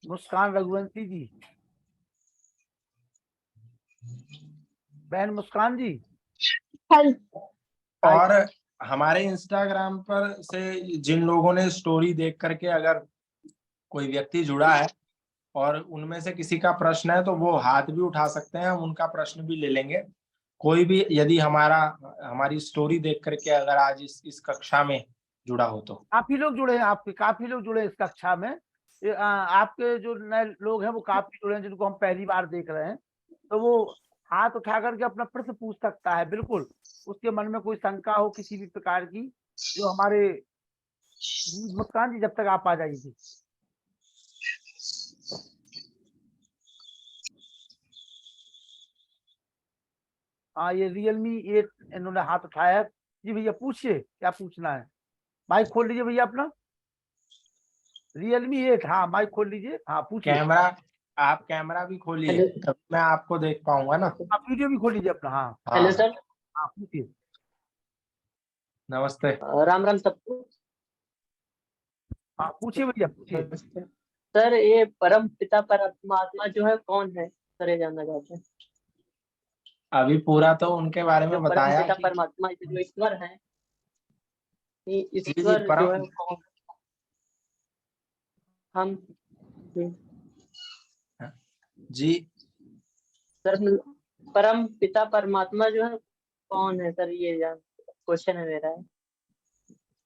मुस्कान रघुवंशी जी, बहन मुस्कान जी। और हमारे इंस्टाग्राम पर से जिन लोगों ने स्टोरी देख करके अगर कोई व्यक्ति जुड़ा है और उनमें से किसी का प्रश्न है तो वो हाथ भी उठा सकते हैं, हम उनका प्रश्न भी ले लेंगे। कोई भी यदि हमारी स्टोरी देख करके अगर आज इस कक्षा में जुड़ा हो तो काफी लोग जुड़े हैं आपके, काफी लोग जुड़े हैं इस कक्षा में। आपके जो नए लोग हैं वो काफी जुड़े हैं, जिनको हम पहली बार देख रहे हैं। तो वो हाथ उठा करके अपना प्रश्न पूछ सकता है, बिल्कुल। उसके मन में कोई शंका हो किसी भी प्रकार की, जो हमारे मुस्कान जी जब तक आप आ जाएगी। हाँ, ये Realme 8 इन्होंने हाथ उठाया है। जी भैया पूछिए, क्या पूछना है। माइक खोल लीजिए भैया अपना। Realme 8, हाँ माइक खोल लीजिए, हाँ पूछिए। कैमरा, आप कैमरा भी खोलिए हेलो। तब मैं आपको देख पाऊंगा ना। आप वीडियो भी खोल लीजिए अपना, हाँ। हेलो हाँ, सर। हाँ पूछिए। नमस्ते। राम राम सबको। हाँ पूछिए भैया, पूछिए। नमस्ते सर। ये परम पिता परमात्मा जो है कौन है सर, ये जानना चाहते हैं। अभी पूरा तो उनके बारे जो में परम बताया पिता कि परमात्मा जो ईश्वर है, ये जी जी ईश्वर जो परम, है कौन। हम जी, जी सर परम पिता परमात्मा जो है कौन है सर, ये जान क्वेश्चन है मेरा।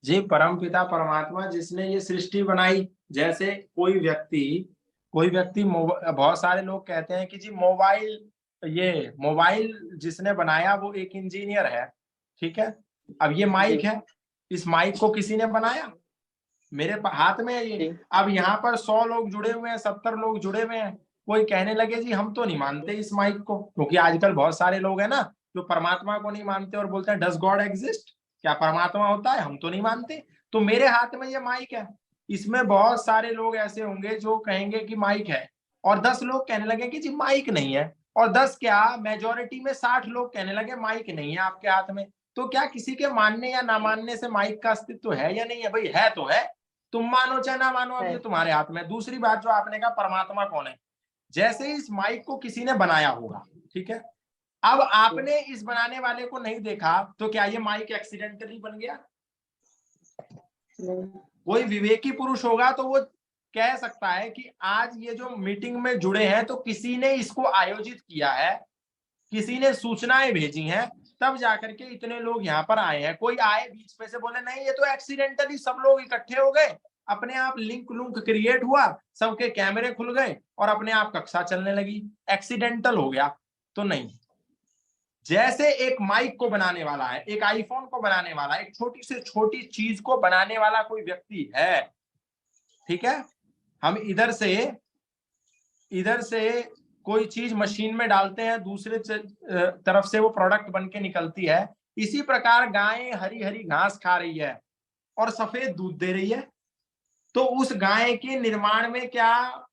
जी परम पिता परमात्मा जिसने ये सृष्टि बनाई। जैसे कोई व्यक्ति बहुत सारे लोग कहते हैं कि जी मोबाइल जिसने बनाया वो एक इंजीनियर है, ठीक है। अब ये जी माइक है, इस माइक को किसी ने बनाया, मेरे हाथ में है ये। जी अब यहाँ पर 100 लोग जुड़े हुए हैं, 70 लोग जुड़े हुए हैं, कोई कहने लगे जी हम तो नहीं मानते इस माइक को, क्योंकि आजकल बहुत सारे लोग हैं ना जो परमात्मा को नहीं मानते और बोलते हैं डज गॉड एग्जिस्ट, क्या परमात्मा होता है, हम तो नहीं मानते। तो मेरे हाथ में ये माइक है, इसमें बहुत सारे लोग ऐसे होंगे जो कहेंगे कि माइक है, और 10 लोग कहने लगे कि जी माइक नहीं है, और 10 क्या मेजोरिटी में 60 लोग कहने लगे माइक नहीं है आपके हाथ में। तो क्या किसी के मानने या ना मानने से माइक का अस्तित्व है या नहीं है? भाई है तो है, तुम मानो चाहे ना मानो, अब है। ये तुम्हारे हाथ में। दूसरी बात जो आपने कहा परमात्मा कौन है, जैसे ही इस माइक को किसी ने बनाया होगा, ठीक है, अब जी आपने इस बनाने वाले को नहीं देखा, तो क्या ये माइक एक्सीडेंटली बन गया? नहीं। कोई विवेकी पुरुष होगा तो वो कह सकता है कि आज ये जो मीटिंग में जुड़े हैं तो किसी ने इसको आयोजित किया है, किसी ने सूचनाएं भेजी हैं, तब जाकर के इतने लोग यहाँ पर आए हैं। कोई आए बीच में से बोले नहीं ये तो एक्सीडेंटली सब लोग इकट्ठे हो गए, अपने आप लिंक लुंक क्रिएट हुआ, सबके कैमरे खुल गए और अपने आप कक्षा चलने लगी, एक्सीडेंटल हो गया, तो नहीं। जैसे एक माइक को बनाने वाला है, एक आईफोन को बनाने वाला है, एक छोटी से छोटी चीज को बनाने वाला कोई व्यक्ति है, ठीक है। हम इधर से कोई चीज मशीन में डालते हैं, दूसरे तरफ से वो प्रोडक्ट बन के निकलती है। इसी प्रकार गाय हरी हरी घास खा रही है और सफेद दूध दे रही है, तो उस गाय के निर्माण में क्या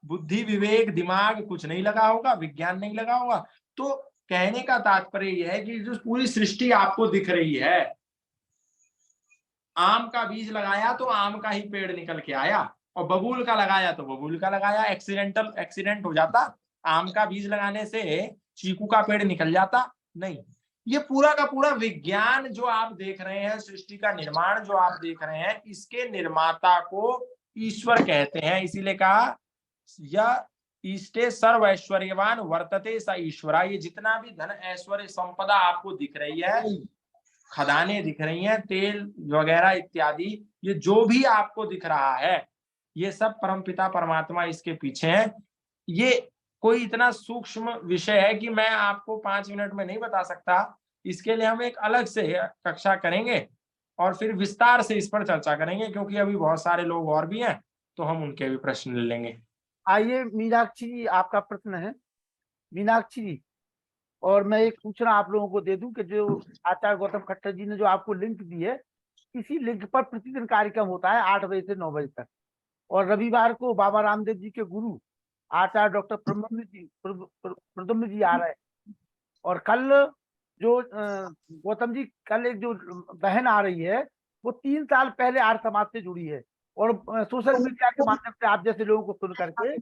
बुद्धि विवेक दिमाग कुछ नहीं लगा होगा, विज्ञान नहीं लगा होगा। तो कहने का तात्पर्य यह है कि जो पूरी सृष्टि आपको दिख रही है, आम का बीज लगाया तो आम का ही पेड़ निकल के आया, और बबूल का लगाया तो बबूल का लगाया, एक्सीडेंट हो जाता? आम का बीज लगाने से चीकू का पेड़ निकल जाता? नहीं। ये पूरा का पूरा विज्ञान जो आप देख रहे हैं, सृष्टि का निर्माण जो आप देख रहे हैं, इसके निर्माता को ईश्वर कहते हैं। इसीलिए कहा या ईष्टे सर्व ऐश्वर्यवान वर्तते स ईश्वरा। ये जितना भी धन ऐश्वर्य संपदा आपको दिख रही है, खदानें दिख रही हैं, तेल वगैरह इत्यादि, ये जो भी आपको दिख रहा है, ये सब परमपिता परमात्मा इसके पीछे है। ये कोई इतना सूक्ष्म विषय है कि मैं आपको 5 मिनट में नहीं बता सकता। इसके लिए हम एक अलग से कक्षा करेंगे और फिर विस्तार से इस पर चर्चा करेंगे, क्योंकि अभी बहुत सारे लोग और भी हैं, तो हम उनके भी प्रश्न ले लेंगे। आइए मीनाक्षी जी, आपका प्रश्न है। मीनाक्षी जी, और मैं एक सूचना आप लोगों को दे दूं कि जो आचार्य गौतम खट्टर जी ने जो आपको लिंक दी है, इसी लिंक पर प्रतिदिन कार्यक्रम होता है 8 बजे से 9 बजे तक। और रविवार को बाबा रामदेव जी के गुरु आचार्य डॉक्टर प्रद्युम्न जी आ रहे हैं। और कल जो गौतम जी, कल एक जो बहन आ रही है, वो 3 साल पहले आर्य समाज से जुड़ी है, और सोशल मीडिया के माध्यम से आप जैसे लोगों को सुन करके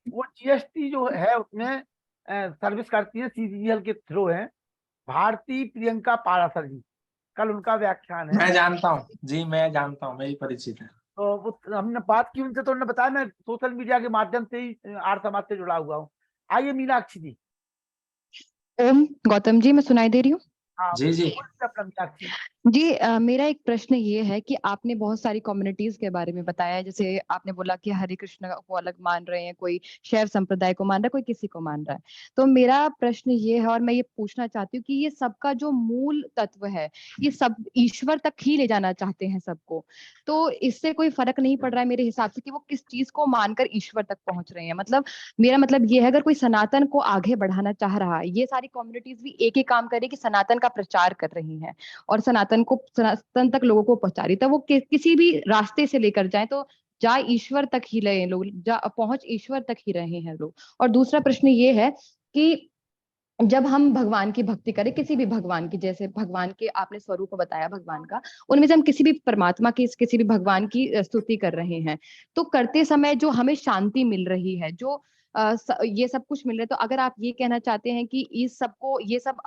वो जीएसटी जो है उसमें सर्विस करती है, सीजीएल के थ्रू है। भारती प्रियंका पारासर जी, कल उनका व्याख्यान है। मैं जानता हूँ जी, मैं जानता हूँ, मेरी परिचित है। तो वो हमने बात की उनसे, तो उन्होंने बताया मैं सोशल मीडिया के माध्यम से ही आर्य समाज से जुड़ा हुआ हूँ। आइए मीनाक्षी जी। ओम गौतम जी, मैं सुनाई दे रही हूँ? हाँ, जी जी। बोलिए अपना मीनाक्षी। जी मेरा एक प्रश्न ये है कि आपने बहुत सारी कम्युनिटीज के बारे में बताया, जैसे आपने बोला कि हरे कृष्ण को अलग मान रहे हैं, कोई शैव संप्रदाय को मान रहा है, कोई किसी को मान रहा है। तो मेरा प्रश्न ये है और मैं ये पूछना चाहती हूँ कि ये सबका जो मूल तत्व है, ये सब ईश्वर तक ही ले जाना चाहते हैं सबको। तो इससे कोई फर्क नहीं पड़ रहा है मेरे हिसाब से कि वो किस चीज को मानकर ईश्वर तक पहुंच रहे हैं। मतलब मेरा मतलब ये है, अगर कोई सनातन को आगे बढ़ाना चाह रहा है, ये सारी कम्युनिटीज भी एक ही काम करे कि सनातन का प्रचार कर रही हैं और सनातन तक लोगों को पहुंचा रही, तो वो किसी भी रास्ते से लेकर जाए तो जा ईश्वर तक ही रहे लोग, पहुंच ईश्वर तक ही रहे हैं लोग। और दूसरा प्रश्न ये है कि जब हम भगवान की भक्ति करें, किसी भी भगवान की, जैसे भगवान के आपने स्वरूप बताया भगवान का, उनमें से हम किसी भी परमात्मा की, किसी भी भगवान की स्तुति कर रहे हैं, तो करते समय जो हमें शांति मिल रही है, जो ये सब कुछ मिल रहा है, तो अगर आप ये कहना चाहते हैं कि इस सबको, ये सब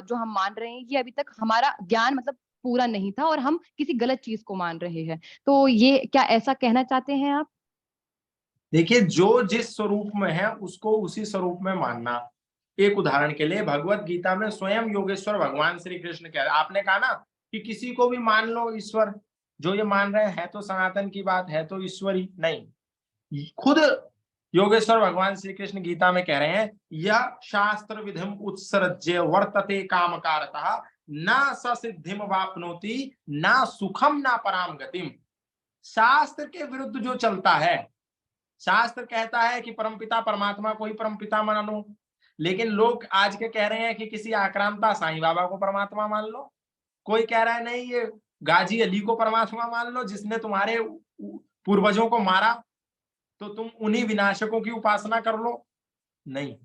जो हम मान रहे हैं, ये अभी तक हमारा ज्ञान मतलब पूरा नहीं था और हम किसी गलत चीज को मान रहे हैं, तो ये क्या ऐसा कहना चाहते हैं आप? देखिए, जो जिस स्वरूप में है उसको उसी स्वरूप में मानना। एक उदाहरण के लिए भगवत गीता में स्वयं योगेश्वर भगवान श्री कृष्ण कह रहे, आपने कहा ना कि किसी को भी मान लो ईश्वर, जो ये मान रहे हैं तो सनातन की बात है तो ईश्वर ही नहीं। खुद योगेश्वर भगवान श्री कृष्ण गीता में कह रहे हैं, यह शास्त्र विधिम उत्सृज्य वर्तते कामकारतः न स सिद्धिम वाप्नोति न सुखम न पराम गतिम। शास्त्र के विरुद्ध जो चलता है, शास्त्र कहता है कि परमपिता परमात्मा को ही परमपिता मानो, लेकिन लोग आज के कह रहे हैं कि किसी आक्रांता साईं बाबा को परमात्मा मान लो। कोई कह रहा है नहीं, ये गाजी अली को परमात्मा मान लो, जिसने तुम्हारे पूर्वजों को मारा, तो तुम उन्हीं विनाशकों की उपासना कर लो। नहीं,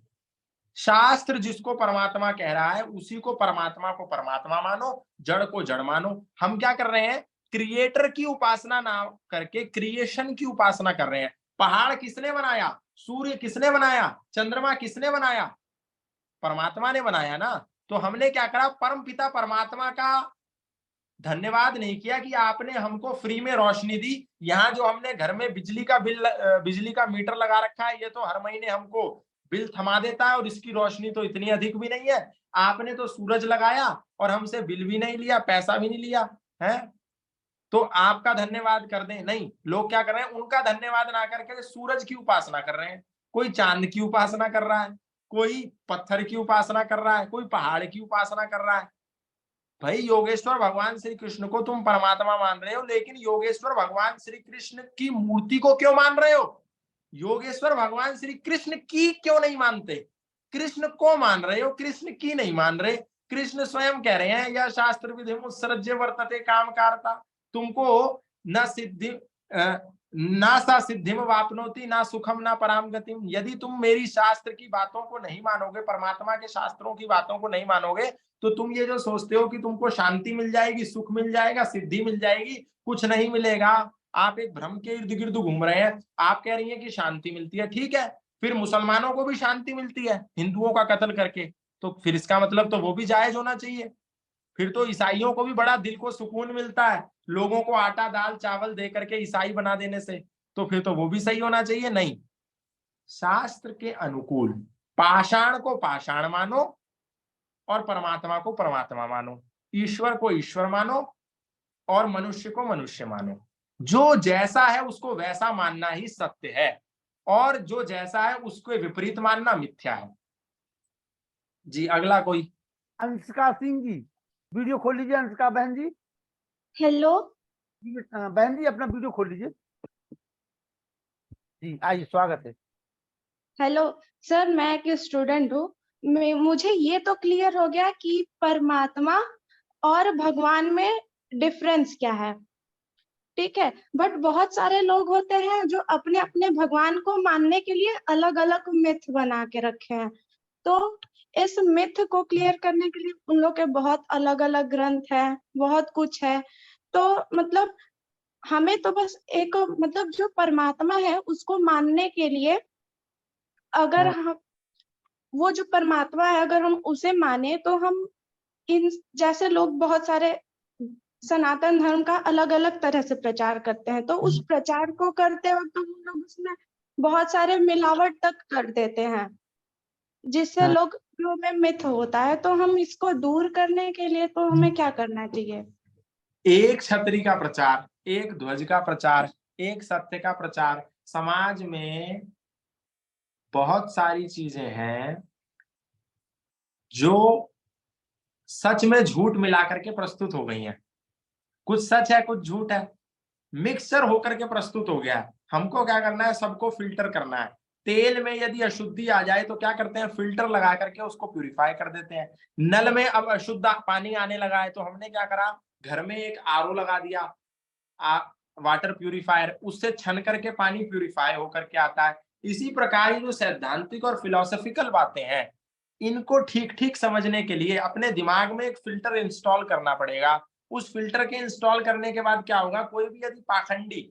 शास्त्र जिसको परमात्मा कह रहा है उसी को परमात्मा को परमात्मा मानो, जड़ को जड़ मानो। हम क्या कर रहे हैं, क्रिएटर की उपासना ना करके क्रिएशन की उपासना कर रहे हैं। पहाड़ किसने बनाया, सूर्य किसने बनाया, चंद्रमा किसने बनाया, परमात्मा ने बनाया ना। तो हमने क्या करा, परम पिता परमात्मा का धन्यवाद नहीं किया कि आपने हमको फ्री में रोशनी दी। यहाँ जो हमने घर में बिजली का बिल, बिजली का मीटर लगा रखा है, ये तो हर महीने हमको बिल थमा देता है और इसकी रोशनी तो इतनी अधिक भी नहीं है। आपने तो सूरज लगाया और हमसे बिल भी नहीं लिया, पैसा भी नहीं लिया है, तो आपका धन्यवाद कर दें। नहीं, लोग क्या कर रहे हैं, उनका धन्यवाद ना करके सूरज की उपासना कर रहे हैं। कोई चांद की उपासना कर रहा है, कोई पत्थर की उपासना कर रहा है, कोई पहाड़ की उपासना कर रहा है। भाई, योगेश्वर भगवान श्री कृष्ण को तुम परमात्मा मान रहे हो, लेकिन योगेश्वर भगवान श्री कृष्ण की मूर्ति को क्यों मान रहे हो? योगेश्वर भगवान श्री कृष्ण की क्यों नहीं मानते? कृष्ण को मान रहे हो, कृष्ण की नहीं मान रहे। कृष्ण स्वयं कह रहे हैं, यह शास्त्र विधि उत्सृज्य वर्तते काम कारता। तुमको न सिद्धि ना सा सिद्धिम वापनोति ना सुखम ना पराम गतिम। यदि तुम मेरी शास्त्र की बातों को नहीं मानोगे, परमात्मा के शास्त्रों की बातों को नहीं मानोगे, तो तुम ये जो सोचते हो कि तुमको शांति मिल जाएगी, सुख मिल जाएगा, सिद्धि मिल जाएगी, कुछ नहीं मिलेगा। आप एक भ्रम के इर्द गिर्द घूम रहे हैं। आप कह रही हैं कि शांति मिलती है, ठीक है, फिर मुसलमानों को भी शांति मिलती है हिंदुओं का कत्ल करके, तो फिर इसका मतलब तो वो भी जायज होना चाहिए। फिर तो ईसाइयों को भी बड़ा दिल को सुकून मिलता है, लोगों को आटा दाल चावल दे करके ईसाई बना देने से, तो फिर तो वो भी सही होना चाहिए। नहीं, शास्त्र के अनुकूल पाषाण को पाषाण मानो और परमात्मा को परमात्मा मानो, ईश्वर को ईश्वर मानो और मनुष्य को मनुष्य मानो। जो जैसा है उसको वैसा मानना ही सत्य है, और जो जैसा है उसको विपरीत मानना मिथ्या है। जी, अगला कोई। अंशिका सिंह जी, वीडियो खोल लीजिए। अंशिका बहन जी, हेलो बहन जी अपना वीडियो खोल लीजिए। जी आइए, स्वागत है। हेलो सर, मैं एक स्टूडेंट हूँ। मुझे ये तो क्लियर हो गया कि परमात्मा और भगवान में डिफरेंस क्या है, ठीक है। बट बहुत सारे लोग होते हैं जो अपने अपने भगवान को मानने के लिए अलग अलग मिथ बना के रखे हैं। तो इस मिथ को क्लियर करने के लिए उन लोग के बहुत अलग अलग ग्रंथ है, बहुत कुछ है। तो मतलब हमें तो बस एक, मतलब जो परमात्मा है उसको मानने के लिए, अगर हम वो जो परमात्मा है अगर हम उसे माने, तो हम इन जैसे लोग बहुत सारे सनातन धर्म का अलग अलग तरह से प्रचार करते हैं, तो उस प्रचार को करते वक्त हम लोग उसमें बहुत सारे मिलावट तक कर देते हैं। जिससे लोग में मिथ होता है, तो हम इसको दूर करने के लिए तो हमें क्या करना चाहिए? एक छतरी का प्रचार, एक ध्वज का प्रचार, एक सत्य का प्रचार। समाज में बहुत सारी चीजें हैं जो सच में झूठ मिलाकर के प्रस्तुत हो गई हैं। कुछ सच है, कुछ झूठ है, मिक्सचर होकर के प्रस्तुत हो गया है। हमको क्या करना है, सबको फिल्टर करना है। तेल में यदि अशुद्धि आ जाए तो क्या करते हैं, फिल्टर लगा करके उसको प्यूरिफाई कर देते हैं। नल में अब अशुद्ध पानी आने लगा है तो हमने क्या करा, घर में एक आरओ लगा दिया, वाटर प्यूरिफायर, उससे छन करके पानी प्यूरिफाई होकर के आता है। इसी प्रकार जो सैद्धांतिक और फिलोसॉफिकल बातें हैं, इनको ठीक ठीक समझने के लिए अपने दिमाग में एक फिल्टर इंस्टॉल करना पड़ेगा। उस फिल्टर के इंस्टॉल करने के बाद क्या होगा, कोई भी यदि पाखंडी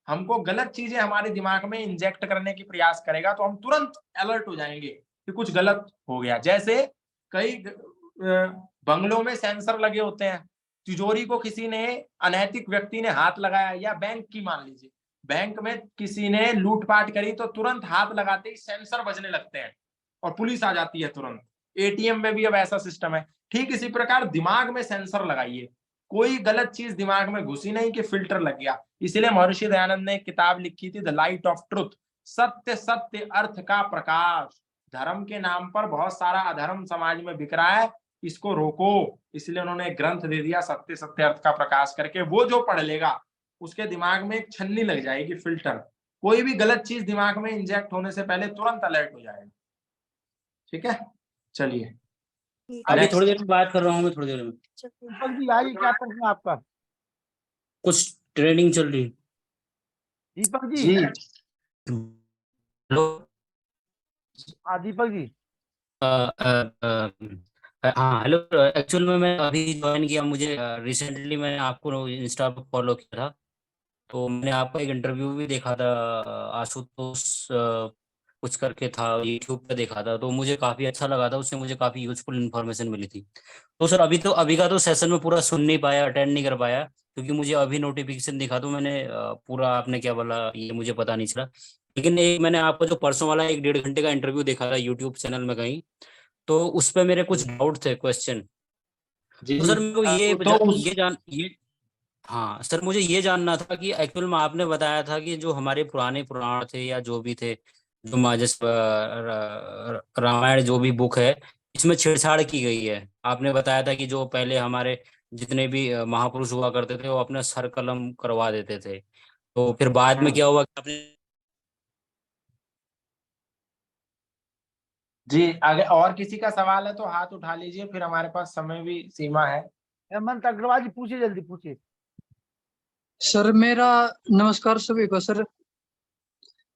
हमको गलत चीजें हमारे दिमाग में इंजेक्ट करने की प्रयास करेगा तो हम तुरंत अलर्ट हो जाएंगे कि कुछ गलत हो गया। जैसे कई बंगलों में सेंसर लगे होते हैं, तिजोरी को किसी ने, अनैतिक व्यक्ति ने हाथ लगाया, या बैंक की मान लीजिए, बैंक में किसी ने लूटपाट करी तो तुरंत हाथ लगाते ही सेंसर बजने लगते हैं और पुलिस आ जाती है तुरंत। एटीएम में भी अब ऐसा सिस्टम है। ठीक इसी प्रकार दिमाग में सेंसर लगाइए, कोई गलत चीज दिमाग में घुसी नहीं कि फिल्टर लग गया। इसलिए महर्षि दयानंद ने एक किताब लिखी थी, द लाइट ऑफ ट्रुथ, सत्य सत्य अर्थ का प्रकाश। धर्म के नाम पर बहुत सारा अधर्म समाज में बिक रहा है, इसको रोको। इसलिए उन्होंने एक ग्रंथ दे दिया, सत्य सत्य अर्थ का प्रकाश करके। वो जो पढ़ लेगा उसके दिमाग में एक छन्नी लग जाएगी, फिल्टर। कोई भी गलत चीज दिमाग में इंजेक्ट होने से पहले तुरंत अलर्ट हो जाएगा। ठीक है, चलिए अभी थोड़ी देर में बात कर रहा हूँ मैं, थोड़ी देर में। दीपक जी आइए, क्या प्रश्न है आपका? कुछ ट्रेनिंग चल रही है। दीपक जी, जी। हेलो। हाँ दीपक जी, हाँ हेलो। एक्चुअल में मैं अभी ज्वाइन किया, मुझे रिसेंटली मैंने आपको इंस्टा पर फॉलो किया था, तो मैंने आपका एक इंटरव्यू भी देखा था, आशुतोष कुछ करके था, यूट्यूब पे देखा था, तो मुझे काफ़ी अच्छा लगा था, उससे मुझे काफ़ी यूजफुल इन्फॉर्मेशन मिली थी। तो सर अभी का तो सेशन में पूरा सुन नहीं पाया, अटेंड नहीं कर पाया, क्योंकि मुझे अभी नोटिफिकेशन दिखा, तो मैंने पूरा, आपने क्या बोला ये मुझे पता नहीं चला। लेकिन एक मैंने आपका जो परसों वाला 1-1.5 घंटे का इंटरव्यू देखा था यूट्यूब चैनल में कहीं, तो उस पर मेरे कुछ डाउट थे, क्वेश्चन। जी तो जी। सर मेरे को हाँ सर, मुझे ये जानना था कि एक्चुअल में आपने बताया था कि जो हमारे पुराने पुराण थे या जो भी थे, जो रामायण जो भी बुक है, इसमें छेड़छाड़ की गई है। आपने बताया था कि जो पहले हमारे जितने भी महापुरुष हुआ करते थे वो अपने सर कलम करवा देते थे, तो फिर बाद में क्या हुआ कि आपने। जी, अगर और किसी का सवाल है तो हाथ उठा लीजिए, फिर हमारे पास समय भी सीमा है। हेमंत अग्रवाल जी पूछिए, जल्दी पूछिए। सर मेरा नमस्कार सभी को।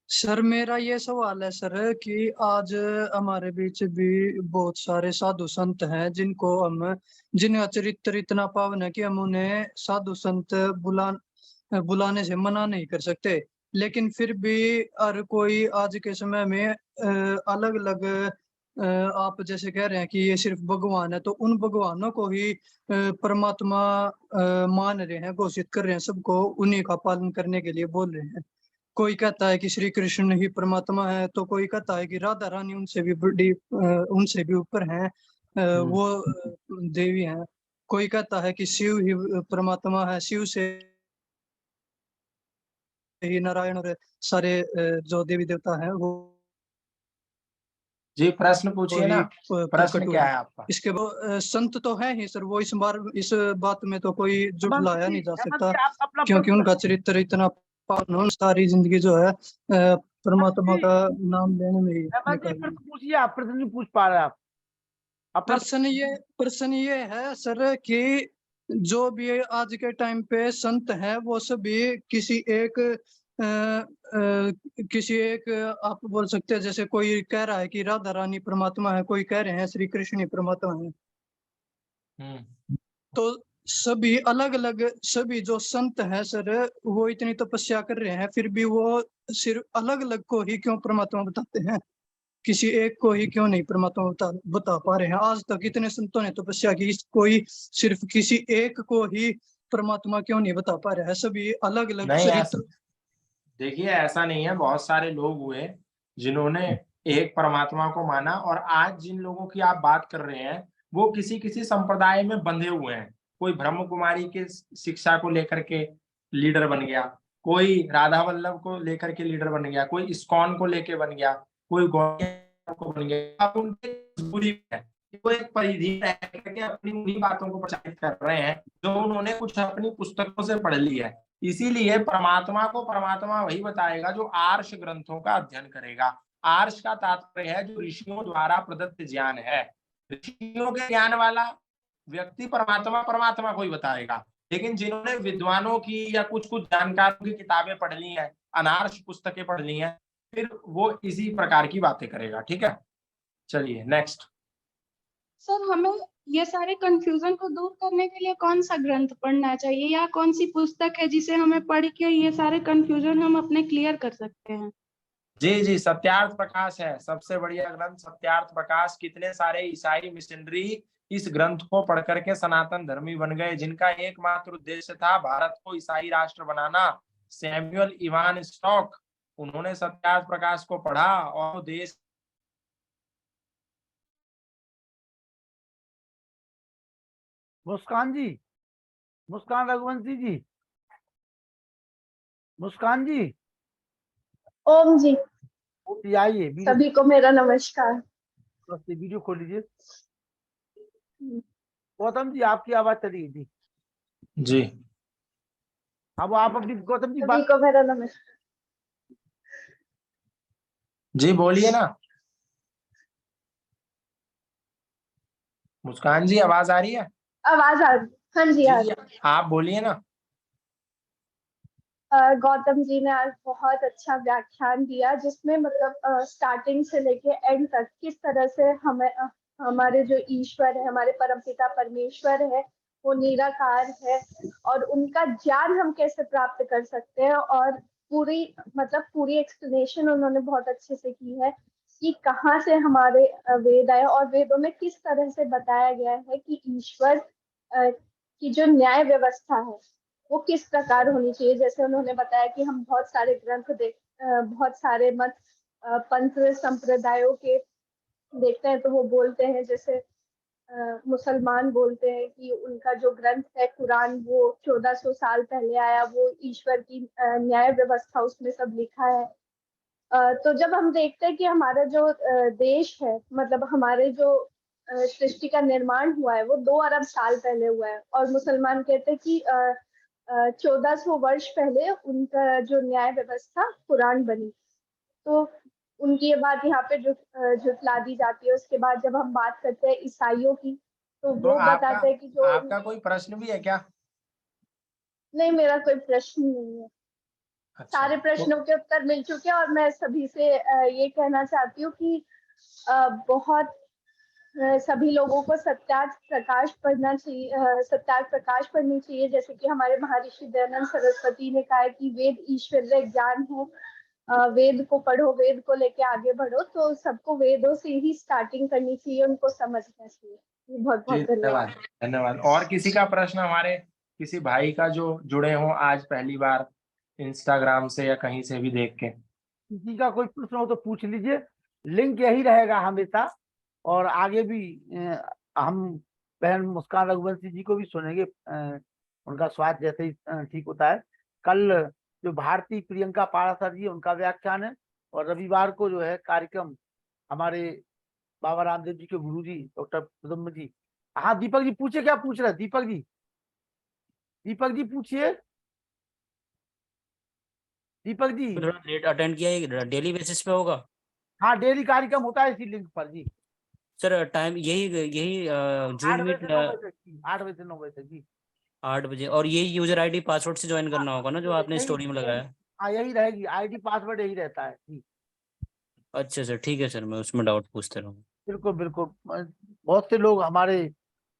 सर मेरा ये सवाल है सर कि आज हमारे बीच भी बहुत सारे साधु संत हैं जिनका चरित्र इतना पावन है कि हम उन्हें साधु संत बुलाने से मना नहीं कर सकते, लेकिन फिर भी हर कोई आज के समय में अलग अलग, आप जैसे कह रहे हैं कि ये सिर्फ भगवान है, तो उन भगवानों को ही परमात्मा मान रहे हैं, घोषित कर रहे हैं, सबको उन्हीं का पालन करने के लिए बोल रहे हैं। कोई कहता है कि श्री कृष्ण ही परमात्मा है, तो कोई कहता है कि राधा रानी उनसे भी बड़ी, उनसे भी ऊपर हैं, वो देवी हैं। कोई कहता है कि शिव ही परमात्मा है, शिव से ही नारायण और सारे जो देवी देवता हैं वो जी, प्रश्न पूछिए ना, प्रकट प्रश्न हुए। क्या है आपका? इसके बाद संत तो है ही सर, वो इस बात में तो कोई जुटलाया नहीं जा सकता, आप अपना क्योंकि उनका चरित्र इतना पावन है, सारी जिंदगी जो है परमात्मा का नाम लेने में ही निकाल दी। प्रश्न पूछिए, आप प्रश्न नहीं पूछ पा रहे आप अपना। प्रश्न ये है सर कि जो भी आज के टाइम पे संत है वो सभी किसी एक आप बोल सकते हैं, जैसे कोई कह रहा है कि राधा रानी परमात्मा है, कोई कह रहे हैं श्री कृष्ण ही परमात्मा है। तो सभी अलग अलग, सभी जो संत हैं सर वो इतनी तपस्या कर रहे हैं, फिर भी वो सिर्फ अलग अलग को ही क्यों परमात्मा बताते हैं, किसी एक को ही क्यों नहीं परमात्मा बता पा रहे हैं? आज तक इतने संतों ने तपस्या की, कोई सिर्फ किसी एक को ही परमात्मा क्यों नहीं बता पा रहा है? सभी अलग अलग नहीं, चरित्र। देखिए ऐसा नहीं है, बहुत सारे लोग हुए जिन्होंने एक परमात्मा को माना, और आज जिन लोगों की आप बात कर रहे हैं वो किसी किसी संप्रदाय में बंधे हुए हैं। कोई ब्रह्म कुमारी के शिक्षा को लेकर के लीडर बन गया, कोई राधा वल्लभ को लेकर के लीडर बन गया, कोई इस्कॉन को लेके बन गया, कोई गौड़िया को बन गया। अब उनकी मजबूरी है, वो एक परिधि में रह करके अपनी उन्हीं बातों को प्रचारित कर रहे हैं जो उन्होंने कुछ अपनी पुस्तकों से पढ़ ली है। इसीलिए परमात्मा को परमात्मा वही बताएगा जो आर्ष ग्रंथों का अध्ययन करेगा। आर्ष का तात्पर्य है जो ऋषियों द्वारा प्रदत्त ज्ञान है। ऋषियों के ज्ञान वाला व्यक्ति परमात्मा परमात्मा को ही बताएगा, लेकिन जिन्होंने विद्वानों की या कुछ कुछ जानकारों की किताबें पढ़ ली हैं, अनार्ष पुस्तकें पढ़ ली हैं, फिर वो इसी प्रकार की बातें करेगा। ठीक है, चलिए नेक्स्ट। सर हमें ये सारे कंफ्यूजन को दूर करने के लिए कौन सा ग्रंथ पढ़ना चाहिए या कौन सी पुस्तक है जिसे हमें पढ़ के ये सारे कंफ्यूजन हम अपने क्लियर कर सकते हैं? जी जी, सत्यार्थ प्रकाश है सबसे बढ़िया ग्रंथ, सत्यार्थ प्रकाश। कितने सारे ईसाई मिशनरी इस ग्रंथ को पढ़ करके सनातन धर्मी बन गए, जिनका एकमात्र उद्देश्य था भारत को ईसाई राष्ट्र बनाना। सैमुअल इवान स्टॉक, उन्होंने सत्यार्थ प्रकाश को पढ़ा और देश मुस्कान जी, मुस्कान रघुवंशी जी, मुस्कान जी, ओम जी, आइए वीडियो, सभी को मेरा नमस्कार। वीडियो खोल लीजिए। गौतम जी आपकी आवाज चली गई थी। जी, अब आप अपनी गौतम जी सभी बात, को मेरा नमस्कार। जी बोलिए ना मुस्कान जी, आवाज आ रही है? आवाज आ रही? हाँ जी आ रही। जी आप बोलिए ना। गौतम जी ने आज बहुत अच्छा व्याख्यान दिया, जिसमें मतलब स्टार्टिंग से लेके एंड तक किस तरह से हमें हमारे जो ईश्वर है, हमारे परमपिता परमेश्वर है, वो निराकार है और उनका ज्ञान हम कैसे प्राप्त कर सकते हैं। और पूरी एक्सप्लेनेशन उन्होंने बहुत अच्छे से की है कि कहाँ से हमारे वेद आए और वेदों में किस तरह से बताया गया है कि ईश्वर की जो न्याय व्यवस्था है वो किस प्रकार होनी चाहिए। जैसे उन्होंने बताया कि हम बहुत सारे ग्रंथ बहुत सारे मत पंथ संप्रदायों के देखते हैं, तो वो बोलते हैं, जैसे मुसलमान बोलते हैं कि उनका जो ग्रंथ है कुरान, वो 1400 साल पहले आया, वो ईश्वर की न्याय व्यवस्था उसमें सब लिखा है। तो जब हम देखते हैं कि हमारा जो देश है, मतलब हमारे जो सृष्टि का निर्माण हुआ है वो 2 अरब साल पहले हुआ है, और मुसलमान कहते हैं कि 1400 वर्ष पहले उनका जो न्याय व्यवस्था कुरान बनी। तो उनकी ये बात यहाँ पे झुठला दी जाती है। उसके बाद जब हम बात करते हैं ईसाइयों की, तो वो बताते हैं कि जो आपका कोई प्रश्न भी है क्या? नहीं, मेरा कोई प्रश्न नहीं है। अच्छा, सारे प्रश्नों के उत्तर मिल चुके हैं और मैं सभी से ये कहना चाहती हूँ कि बहुत सभी लोगों को सत्यार्थ प्रकाश पढ़ना चाहिए, सत्यार्थ प्रकाश पढ़नी चाहिए। जैसे कि हमारे महर्षि दयानंद सरस्वती ने कहा है कि वेद ईश्वरीय ज्ञान है, वेद को पढ़ो, वेद को लेके आगे बढ़ो। तो सबको वेदों से ही स्टार्टिंग करनी चाहिए, उनको समझना चाहिए। बहुत बहुत धन्यवाद। धन्यवाद। और किसी का प्रश्न, हमारे किसी भाई का जो जुड़े हों आज पहली बार इंस्टाग्राम से या कहीं से भी देख के? किसी का कोई प्रश्न हो तो पूछ लीजिए, लिंक यही रहेगा हमेशा। और आगे भी हम बहन मुस्कान रघुवंशी जी को भी सुनेंगे, उनका स्वास्थ्य जैसे ही ठीक होता है। कल जो भारती प्रियंका पारासर जी, उनका व्याख्यान है, और रविवार को जो है कार्यक्रम हमारे बाबा रामदेव जी के गुरु जी डॉक्टर प्रदम्भ जी। हाँ दीपक जी पूछिए, क्या पूछ रहे हैं दीपक जी? दीपक जी पूछिए, दीपक जी। थोड़ा लेट अटेंड किया, डेली बेसिस पे होगा? हाँ डेली कार्यक्रम होता है इसी लिंक पर जी। सर टाइम यही 8 जूम बजे मीट से 9 बजे तक जी, 8 बजे से 9 बजे तक जी। 8 बजे, और यही यूजर आईडी पासवर्ड से ज्वाइन करना होगा ना जो आपने यही स्टोरी में लगाया? हाँ यही रहेगी, आईडी पासवर्ड यही रहता है जी। अच्छा सर, ठीक है सर, मैं उसमें डाउट पूछते रहूँगा। बिल्कुल बिल्कुल। बहुत से लोग हमारे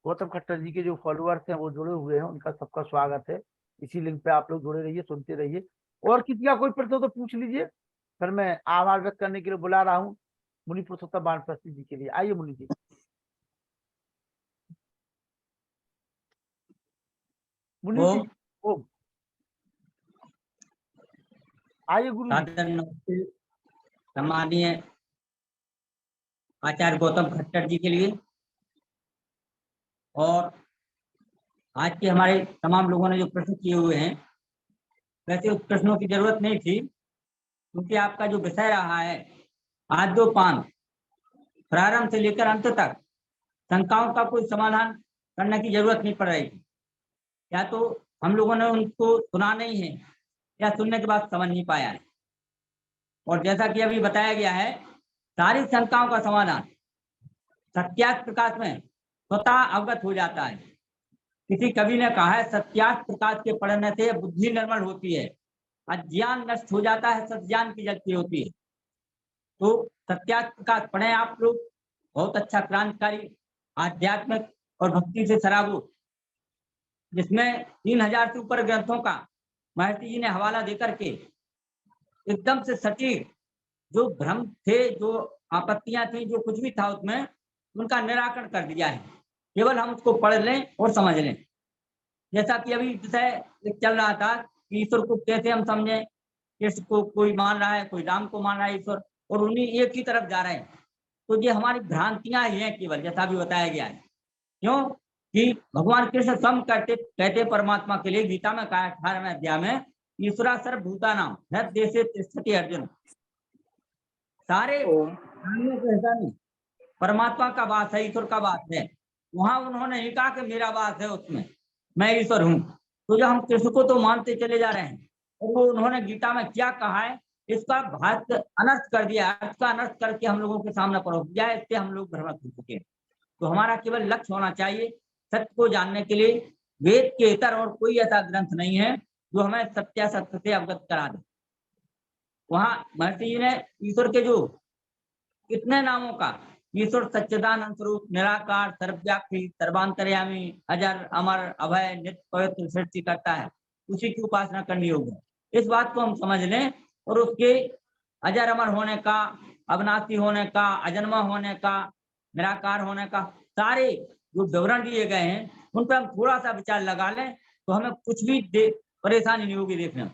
गौतम खट्टर जी के जो फॉलोअर्स हैं वो जुड़े हुए हैं, उनका सबका स्वागत है। इसी लिंक पे आप लोग जुड़े रहिए, सुनते रहिए। और किसी का कोई प्रश्न हो तो पूछ लीजिए। सर मैं आभार व्यक्त करने के लिए बुला रहा हूँ मुनि पुरुषोत्तम वानप्रस्थी जी के लिए। आइए मुनि जी। मुनि जी ओ आइए गुरु जी। सम्मानीय आचार्य गौतम खट्टर जी के लिए, और आज के हमारे तमाम लोगों ने जो प्रश्न किए हुए हैं, वैसे उस प्रश्नों की जरूरत नहीं थी, क्योंकि आपका जो विषय रहा है आद्योपान, प्रारंभ से लेकर अंत तक शंकाओं का कोई समाधान करने की जरूरत नहीं पड़ रही थी। या तो हम लोगों ने उनको सुना नहीं है या सुनने के बाद समझ नहीं पाया है। और जैसा कि अभी बताया गया है, सारी शंकाओं का समाधान सत्यार्थ प्रकाश में स्वतः अवगत हो जाता है। किसी कवि ने कहा है, सत्यार्थ प्रकाश के पढ़ने से बुद्धि निर्मल होती है, अज्ञान नष्ट हो जाता है, सज्ञान की जगती होती है। तो सत्यार्थ प्रकाश पढ़े आप लोग, बहुत अच्छा क्रांतिकारी आध्यात्मिक और भक्ति से सराबोर, जिसमें 3000 से ऊपर ग्रंथों का महर्षि जी ने हवाला देकर के एकदम से सटीक जो भ्रम थे, जो आपत्तियां थी, जो कुछ भी था उसमें, उनका निराकरण कर दिया है। केवल हम उसको पढ़ लें और समझ लें। जैसा कि अभी विषय चल रहा था कि ईश्वर को कैसे हम समझें, किसको कोई मान रहा है, कोई राम को मान रहा है ईश्वर, और उन्हीं एक ही तरफ जा रहे हैं। तो ये हमारी भ्रांतियां ही हैं केवल, जैसा भी बताया गया है। क्यों कि भगवान कृष्ण स्वयं कहते परमात्मा के लिए, गीता में कहा 18वें अध्याय में, ईश्वरा सर्वभूतानां हृदयेषु तिष्ठति अर्जुन। सारे प्राणियों के हृदय में परमात्मा का वास है, ईश्वर का वास है। वहां उन्होंने नहीं कहा कि मेरा वास है उसमें, मैं ईश्वर हूं। तो जो हम कृष्ण को तो मानते चले जा रहे हैं, और वो उन्होंने गीता में क्या कहा है, इसका भाष्य अनर्थ कर दिया, अर्थ का अनर्थ करके हम लोगों के सामने परोस दिया है। इससे हम लोग भ्रमित हो चुके हैं। तो हमारा केवल लक्ष्य होना चाहिए सत्य को जानने के लिए। वेद के इतर और कोई ऐसा ग्रंथ नहीं है जो हमें सत्यासत्य से अवगत करा दे। वहां महर्षि जी ने ईश्वर के जो कितने नामों का, ईश्वर सच्चिदानंद स्वरूप, निराकार, सर्वव्यापी, सर्वांतर्यामी, अजर, अमर, अभय, नित्य, पवित्र, सृष्टि करता है, उसी की उपासना करनी होगी। इस बात को हम समझ लें, और उसके अजर अमर होने का, अविनाशी होने का, अजन्मा होने का, निराकार होने का, सारे जो विवरण दिए गए हैं, उन पर हम थोड़ा सा विचार लगा लें तो हमें कुछ भी परेशानी नहीं होगी देखने में।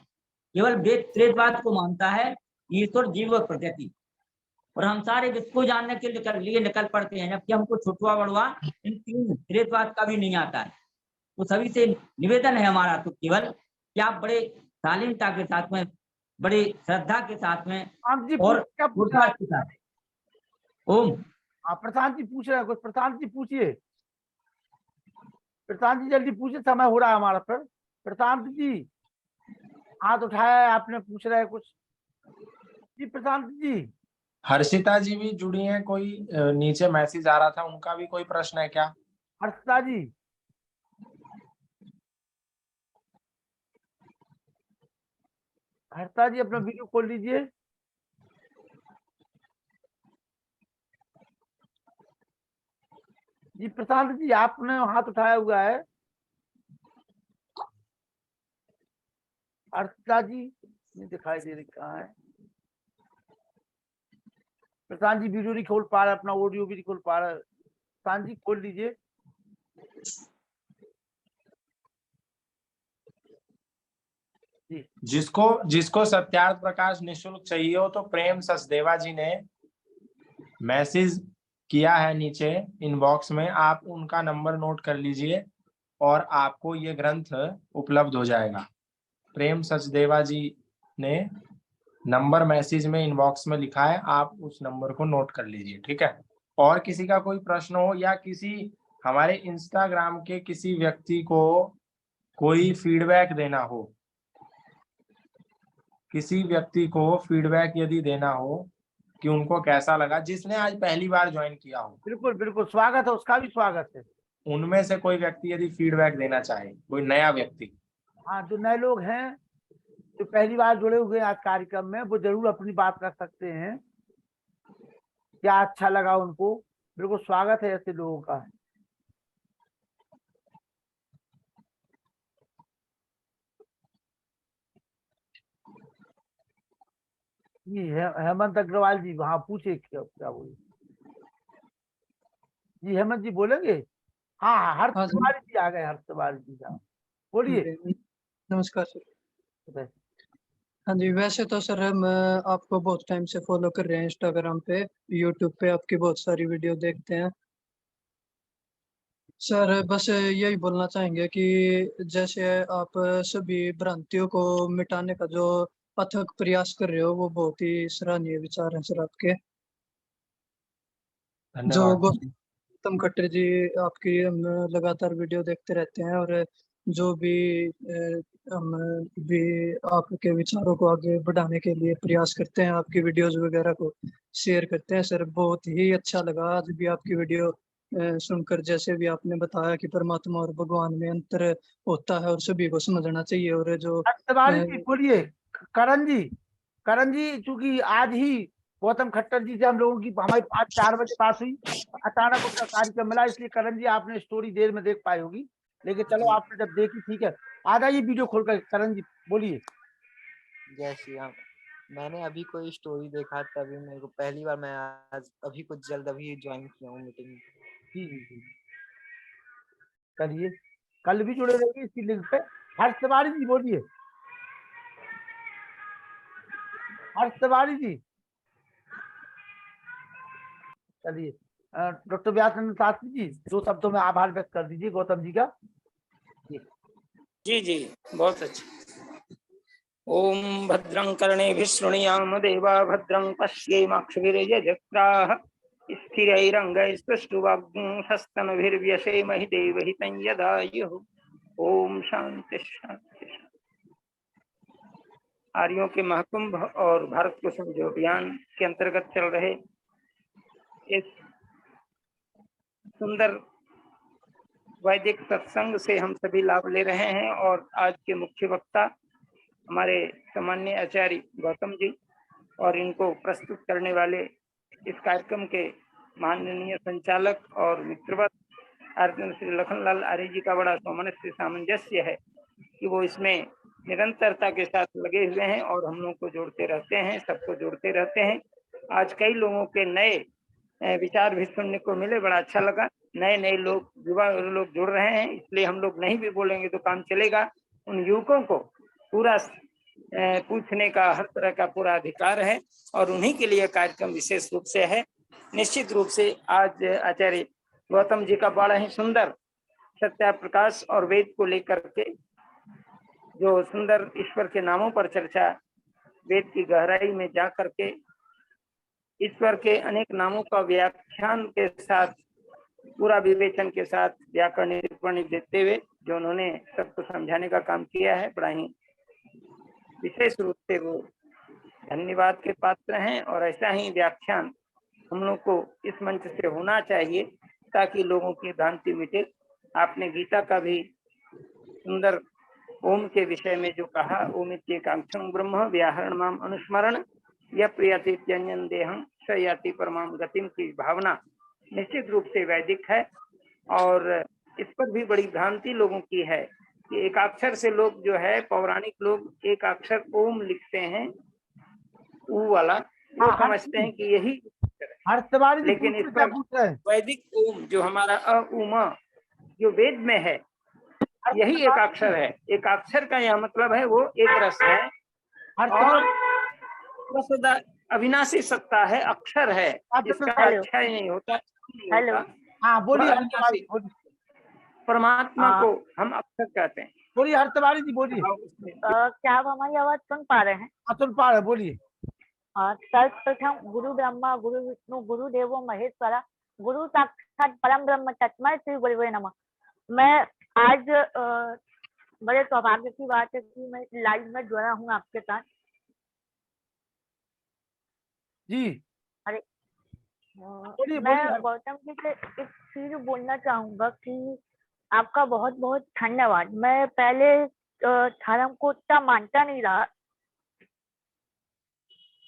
केवल वेद त्रेतवाद को मानता है ईश्वर, जीव और प्रकृति, और हम सारे विश्व को जानने के लिए निकल पड़ते हैं, जबकि हमको छोटवा बड़वा इन 3 त्रेतवाद का भी नहीं आता है। तो सभी से निवेदन है हमारा तो केवल कि आप बड़े शालीनता के साथ में, बड़े श्रद्धा के साथ में और पूछताछ के साथ। ओम। प्रशांत जी पूछ रहे हैं कुछ। प्रशांत जी पूछिए, प्रशांत जी जल्दी पूछिए, समय हो रहा है हमारा। फिर प्रशांत जी हाथ उठाया है आपने, पूछ रहे हैं कुछ जी। प्रशांत जी। हर्षिता जी भी जुड़ी हैं, कोई नीचे मैसेज आ रहा था, उनका भी कोई प्रश्न है क्या? हर्षिता जी, हर्षिता जी अपना वीडियो खोल लीजिए। जी प्रशांत जी आपने हाथ उठाया हुआ है। हर्षिता जी नहीं दिखाई दे रही, कहाँ है? प्रशांत जी वीडियो नहीं खोल पा रहे, अपना ऑडियो भी नहीं खोल पा रहे। प्रशांत जी खोल लीजिए। जिसको सत्यार्थ प्रकाश निशुल्क चाहिए हो तो प्रेम सचदेवा जी ने मैसेज किया है नीचे इनबॉक्स में, आप उनका नंबर नोट कर लीजिए और आपको ये ग्रंथ उपलब्ध हो जाएगा। प्रेम सचदेवा जी ने नंबर मैसेज में इनबॉक्स में लिखा है, आप उस नंबर को नोट कर लीजिए, ठीक है। और किसी का कोई प्रश्न हो या किसी हमारे इंस्टाग्राम के किसी व्यक्ति को कोई फीडबैक देना हो, किसी व्यक्ति को फीडबैक यदि देना हो कि उनको कैसा लगा, जिसने आज पहली बार ज्वाइन किया हो, बिल्कुल बिल्कुल स्वागत है, उसका भी स्वागत है। उनमें से कोई व्यक्ति यदि फीडबैक देना चाहे, कोई नया व्यक्ति। हाँ, जो नए लोग हैं, जो पहली बार जुड़े हुए हैं आज कार्यक्रम में, वो जरूर अपनी बात रख सकते हैं, क्या अच्छा लगा उनको। बिल्कुल स्वागत है ऐसे लोगों का। जी हेमंत अग्रवाल जी, वहाँ पूछे क्या बोले जी? हेमंत जी बोलेंगे? हाँ, हर्ष तिवारी जी आ गए। हर्ष तिवारी जी साहब बोलिए। नमस्कार सर। हाँ जी, वैसे तो सर हम आपको बहुत टाइम से फॉलो कर रहे हैं इंस्टाग्राम पे, यूट्यूब पे आपकी बहुत सारी वीडियो देखते हैं सर। बस यही बोलना चाहेंगे कि जैसे आप सभी भ्रांतियों को मिटाने का जो अथक प्रयास कर रहे हो, वो बहुत ही सराहनीय विचार हैं सर आपके। जो धन्यवाद। गौतम खट्टर जी, आपकी हम लगातार वीडियो देखते रहते हैं, और जो भी हम भी आपके विचारों को आगे बढ़ाने के लिए प्रयास करते हैं, आपकी वीडियोस वगैरह को शेयर करते हैं सर। बहुत ही अच्छा लगा आज भी आपकी वीडियो सुनकर। जैसे भी आपने बताया कि परमात्मा और भगवान में अंतर होता है और सभी को समझना चाहिए। और जो तिवारी जी बोलिए। करण जी चूंकि आज ही गौतम खट्टर जी से हम लोगों की हमारी 4 बजे बात हुई, अचानक उनका कार्यक्रम मिला, इसलिए करण जी आपने स्टोरी देर में देख पाई होगी, लेकिन चलो आपने जब देखी ठीक है। आ जाइए वीडियो खोलकर, करण जी बोलिए। जय श्री राम। मैंने अभी कोई स्टोरी देखा, तभी मेरे को पहली बार, मैं आज अभी कुछ जल्द अभी ज्वाइन किया हूँ मीटिंग। जी चलिए, कल भी जुड़े रहिए इसी लिंक पे। हर्ष तिवारी जी बोलिए। हर्ष तिवारी जी चलिए। डॉक्टर व्यासनंद शास्त्री जी 2 शब्दों में आभार व्यक्त कर दीजिए गौतम जी का। जी बहुत अच्छा। ओम भद्रं कर्णेभिः शृणुयाम देवा भद्रं पश्येमाक्षभिर्यजत्राः स्थिरैरङ्गैस्तुष्टुवाग्हस्तनभिर्व्यसेमहि देवहितं यदायुः। ओम शांति शांति। आर्यों के महाकुंभ और भारत को समझो अभियान के अंतर्गत चल रहे इस सुंदर वैदिक सत्संग से हम सभी लाभ ले रहे हैं। और आज के मुख्य वक्ता हमारे सामान्य आचार्य गौतम जी, और इनको प्रस्तुत करने वाले इस कार्यक्रम के माननीय संचालक और मित्रवत श्री लखनलाल आर्य जी का बड़ा सामंजस्य सामंजस्य है कि वो इसमें निरंतरता के साथ लगे हुए हैं और हम लोग को जोड़ते रहते हैं, सबको जोड़ते रहते हैं। आज कई लोगों के नए विचार भी सुनने को मिले, बड़ा अच्छा लगा। नए लोग, युवा लोग जुड़ रहे हैं, इसलिए हम लोग नहीं भी बोलेंगे तो काम चलेगा। उन युवकों को पूरा पूछने का हर तरह का पूरा अधिकार है और उन्हीं के लिए कार्यक्रम विशेष रूप से है। निश्चित रूप से आज आचार्य गौतम जी का बड़ा ही सुंदर सत्या प्रकाश और वेद को लेकर के जो सुंदर ईश्वर के नामों पर चर्चा, वेद की गहराई में जा करके ईश्वर के अनेक नामों का व्याख्यान के साथ, पूरा विवेचन के साथ, व्याकरण टिप्पणी देते हुए जो उन्होंने सबको समझाने का काम किया है, बड़ा ही विशेष रूप से वो धन्यवाद के पात्र हैं। और ऐसा ही व्याख्यान हम लोग को इस मंच से होना चाहिए ताकि लोगों की भ्रांति मिटे। आपने गीता का भी सुंदर ओम के विषय में जो कहा, ओमित्येकाक्षरं ब्रह्म व्याहरण माम अनुस्मरण यह प्रियति त्यन्यं देहं स याति परमाम गतिम की भावना निश्चित रूप से वैदिक है। और इस पर भी बड़ी भ्रांति लोगों की है कि एकाक्षर से लोग जो है, पौराणिक लोग एक अक्षर ओम लिखते हैं, ऊ वाला, वो समझते हैं कि यही है। लेकिन इस पर वैदिक ओम जो हमारा उमा जो वेद में है, यही एक अक्षर है। एक अक्षर का यह मतलब है वो एक रस है और वसुधा अविनाशी सत्ता है, अक्षर है, इसका अच्छा ही नहीं होता। हेलो, हाँ बोलिए। परमात्मा को हम अक्षर कहते हैं। बोलिए हर्ष तिवारी जी बोलिए। क्या आप हमारी आवाज सुन पा रहे हैं? सुन पा रहे, बोलिए। सर्वप्रथम गुरु ब्रह्मा गुरु विष्णु गुरु देवो महेश्वरा गुरु साक्षात परम ब्रह्म तस्मै श्री गुरुवे नमः। मैं आज बड़े सौभाग्य की बात है कि मैं लाइव में जुड़ा हूँ आपके साथ। जी अरे मैं गौतम जी से एक चीज बोलना चाहूंगा कि आपका बहुत बहुत धन्यवाद। मैं पहले धर्म को उतना मानता नहीं रहा।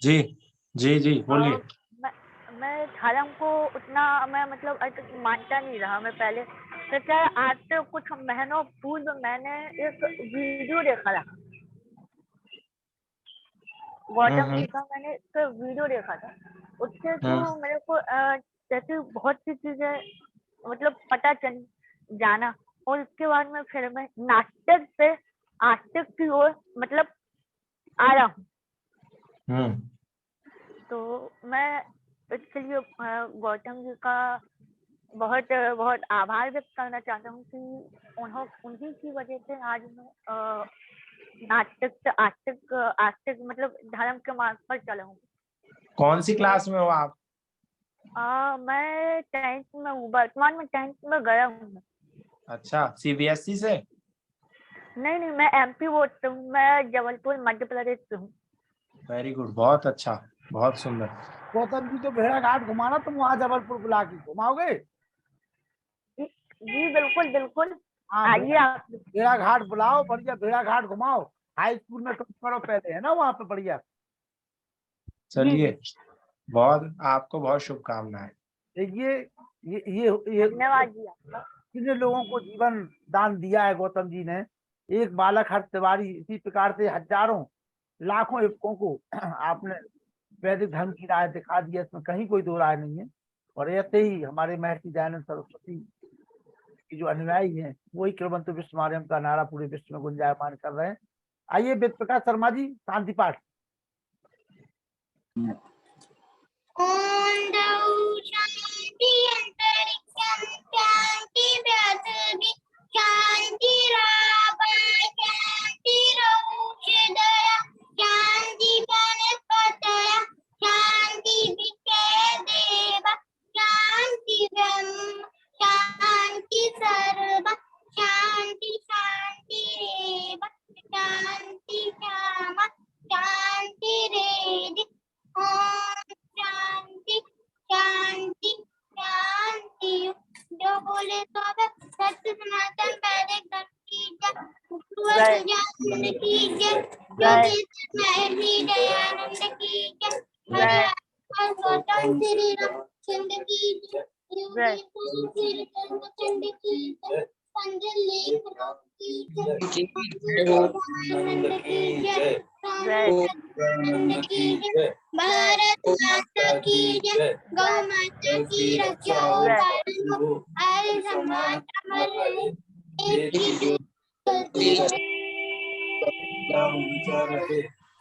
जी बोलिए। मैं धर्म को उतना मतलब मानता नहीं रहा मैं पहले। तो क्या आज से कुछ महीनों पूर्व मैंने एक वीडियो देखा था गौतम जी का, मैंने एक वीडियो देखा था। उससे तो मेरे को जैसे बहुत सी चीजें मतलब पता चल जाना, और उसके बाद में फिर मैं नास्तिक से आस्तिक की ओर मतलब आ रहा हूँ। तो मैं इसके लिए गौतम जी का बहुत बहुत आभार व्यक्त करना चाहता हूँ कि उन्हीं की वजह से आज मैं आस्तिक मतलब धर्म के मार्ग पर चला हूँ। कौन सी क्लास में हो आप? मैं 10th में हूँ, वर्तमान में 10th में गया हूँ। अच्छा, CBSE से? नहीं, मैं MP बोर्ड से हूँ, मैं जबलपुर मध्य प्रदेश से हूँ। वेरी गुड, बहुत अच्छा, बहुत सुंदर। गौतम जी तो भेड़ा घाट घुमाना, तुम वहाँ जबलपुर बुला के घुमाओगे? जी बिल्कुल हाँ, आइए आप। भेड़ा घाट बुलाओ, बढ़िया भेड़ा घाट घुमाओ, हाई स्कूल में टॉप करो पहले, है ना वहाँ पे बढ़िया। चलिए, बहुत आपको बहुत शुभकामनाएं। ये धन्यवाद जी आपका। कितने लोगों को जीवन दान दिया है गौतम जी ने। एक बालक हर तिवारी, इसी प्रकार से हजारों लाखों युवकों को आपने वैदिक धर्म की राह दिखा दी है, इसमें कहीं कोई दो राय नहीं है। और ऐसे ही हमारे महर्षि दयानंद सरस्वती की जो अनुयायी हैं, वही कृतवंत विश्व मार्यम का नारा पूरे विश्व में गुंजायमान कर रहे हैं। आइए वेद प्रकाश शर्मा जी, शांति पाठ। भारत माता की जय, गौ माता की रक्षा हो, आर्य समाज अमर रहे, एक ही ज्योति जले,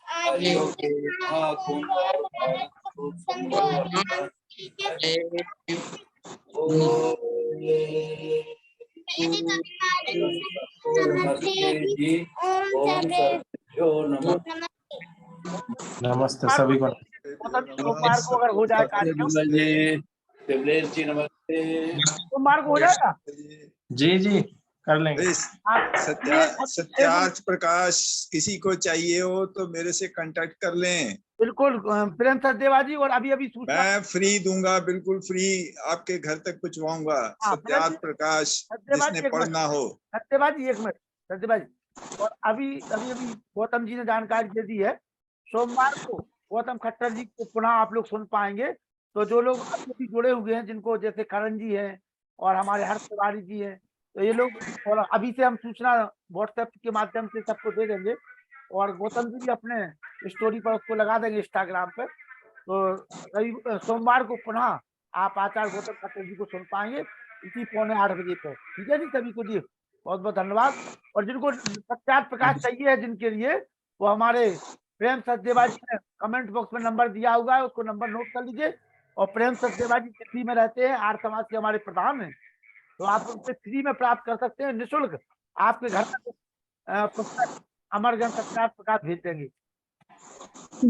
आर्यों के आंखों में संतोषी जय। नमस्ते सभी को। सोमवार को अगर हो जाए कार्यक्रम, सोमवार को हो जाएगा? जी कर लेंगे। सत्यार्थ प्रकाश किसी को चाहिए हो तो मेरे से कांटेक्ट कर लें। बिल्कुल प्रेम सचदेवा जी, और अभी मैं फ्री दूंगा, बिल्कुल फ्री आपके घर तक पहुंचवाऊंगा। सत्यार्थ प्रकाश जिसने पढ़ना हो। सत्यदेवा जी एक मिनट, सत्यदेवा जी, और अभी गौतम जी ने जानकारी दे दी है, सोमवार को गौतम खट्टर जी को पुनः आप लोग सुन पाएंगे। तो जो लोग अभी जुड़े हुए हैं, जिनको जैसे करण जी हैं और हमारे हर्ष तिवारी जी हैं, तो ये लोग, और अभी से हम सूचना व्हाट्सएप के माध्यम से सबको दे देंगे, और गौतम जी भी अपने स्टोरी पर उसको लगा देंगे इंस्टाग्राम पे। तो सोमवार को पुनः आप आचार्य गौतम खट्टर जी को सुन पाएंगे इसी 7:45 बजे पर। ठीक है जी, सभी को जी बहुत बहुत धन्यवाद। और जिनको सत्यार्थ प्रकाश चाहिए है, जिनके लिए, वो हमारे प्रेम सचदेवा जी ने कमेंट बॉक्स में नंबर दिया हुआ है, उसको नंबर नोट कर लीजिए। और प्रेम सचदेवा जी दिल्ली में रहते हैं, आर्य समाज के हमारे प्रधान हैं, तो आप उनसे फ्री में प्राप्त कर सकते हैं, निःशुल्क आपके घर तक पुस्तक अमरगंज सत्यार्थ प्रकाश भेज देंगे।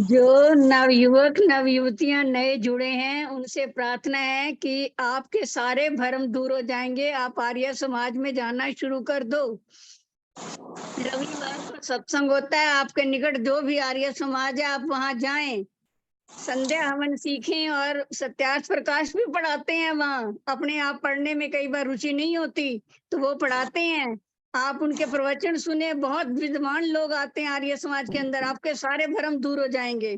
जो नवयुवक नवयुवतियां नए जुड़े हैं, उनसे प्रार्थना है कि आपके सारे भ्रम दूर हो जाएंगे, आप आर्य समाज में जाना शुरू कर दो। रविवार को सत्संग होता है, आपके निकट जो भी आर्य समाज है, आप वहां जाएं, संध्या हवन सीखें। और सत्यार्थ प्रकाश भी पढ़ाते हैं वहाँ। अपने आप पढ़ने में कई बार रुचि नहीं होती, तो वो पढ़ाते हैं, आप उनके प्रवचन सुने। बहुत विद्वान लोग आते हैं आर्य समाज के अंदर, आपके सारे भ्रम दूर हो जाएंगे।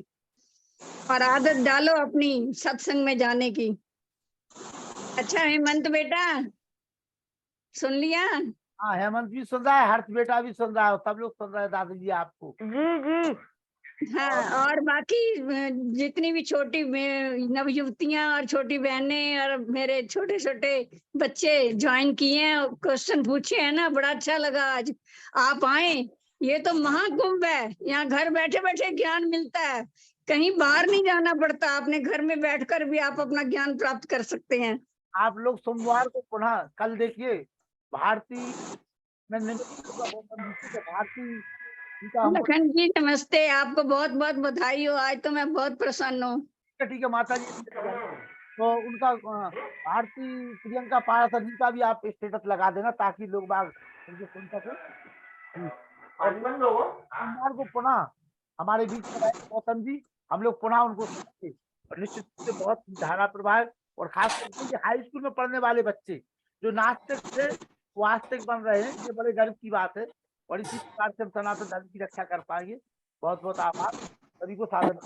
और आदत डालो अपनी सत्संग में जाने की। अच्छा हेमंत बेटा, सुन लिया? हाँ, हेमंत भी सुन रहा है, हर्ष बेटा भी सुन रहा है, सब लोग सुन रहे हैं दादी जी आपको। जी हाँ, और बाकी जितनी भी छोटी नवयुवतियां और छोटी बहनें और मेरे छोटे छोटे बच्चे ज्वाइन किए हैं, क्वेश्चन पूछे हैं ना, बड़ा अच्छा लगा आज आप आए। ये तो महाकुंभ है, यहाँ घर बैठे बैठे ज्ञान मिलता है। कहीं बाहर नहीं जाना पड़ता, अपने घर में बैठकर भी आप अपना ज्ञान प्राप्त कर सकते हैं। आप लोग सोमवार को पुनः कल देखिए भारती भारती लखन जी नमस्ते, आपको बहुत बहुत बधाई हो, आज तो मैं बहुत प्रसन्न हूँ। ठीक है माता जी, तो उनका भारती प्रियंका पारासर जी का भी आप स्टेटस लगा देना ताकि लोग बाग उनको सुन सके। और सोमवार को पुनः हमारे बीच में गौतम जी, हम लोग पुनः उनको सुनेंगे और निश्चित रूप से बहुत धारा प्रभाव और खास करके हाई स्कूल में पढ़ने वाले बच्चे जो नास्तिक थे वो आस्तिक बन रहे हैं, ये बड़े गर्व की बात है और इसी प्रकार से हम सनातन धर्म की रक्षा कर पाएंगे। बहुत बहुत आभार, सभी को साधन।